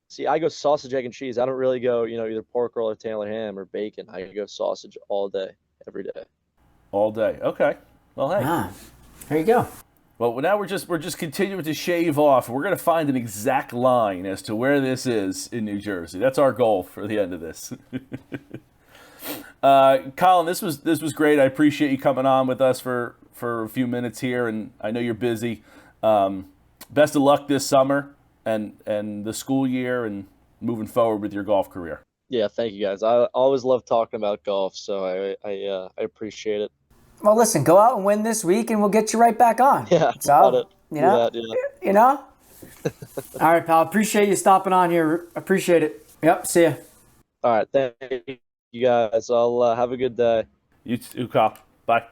See, I go sausage, egg, and cheese. I don't really go, either pork roll or Taylor ham or bacon. I go sausage all day, every day. All day. Okay. Well, hey. There you go. Well, now we're just continuing to shave off. We're going to find an exact line as to where this is in New Jersey. That's our goal for the end of this. Colin, this was great. I appreciate you coming on with us for a few minutes here, and I know you're busy. Best of luck this summer and the school year and moving forward with your golf career. Yeah, thank you guys. I always love talking about golf, so I appreciate it. Well, listen, go out and win this week, and we'll get you right back on. Yeah, so, it. You know, You know? All right, pal. Appreciate you stopping on here. Appreciate it. Yep. See ya. All right, thank you guys. I'll have a good day. You too, Kyle. Bye.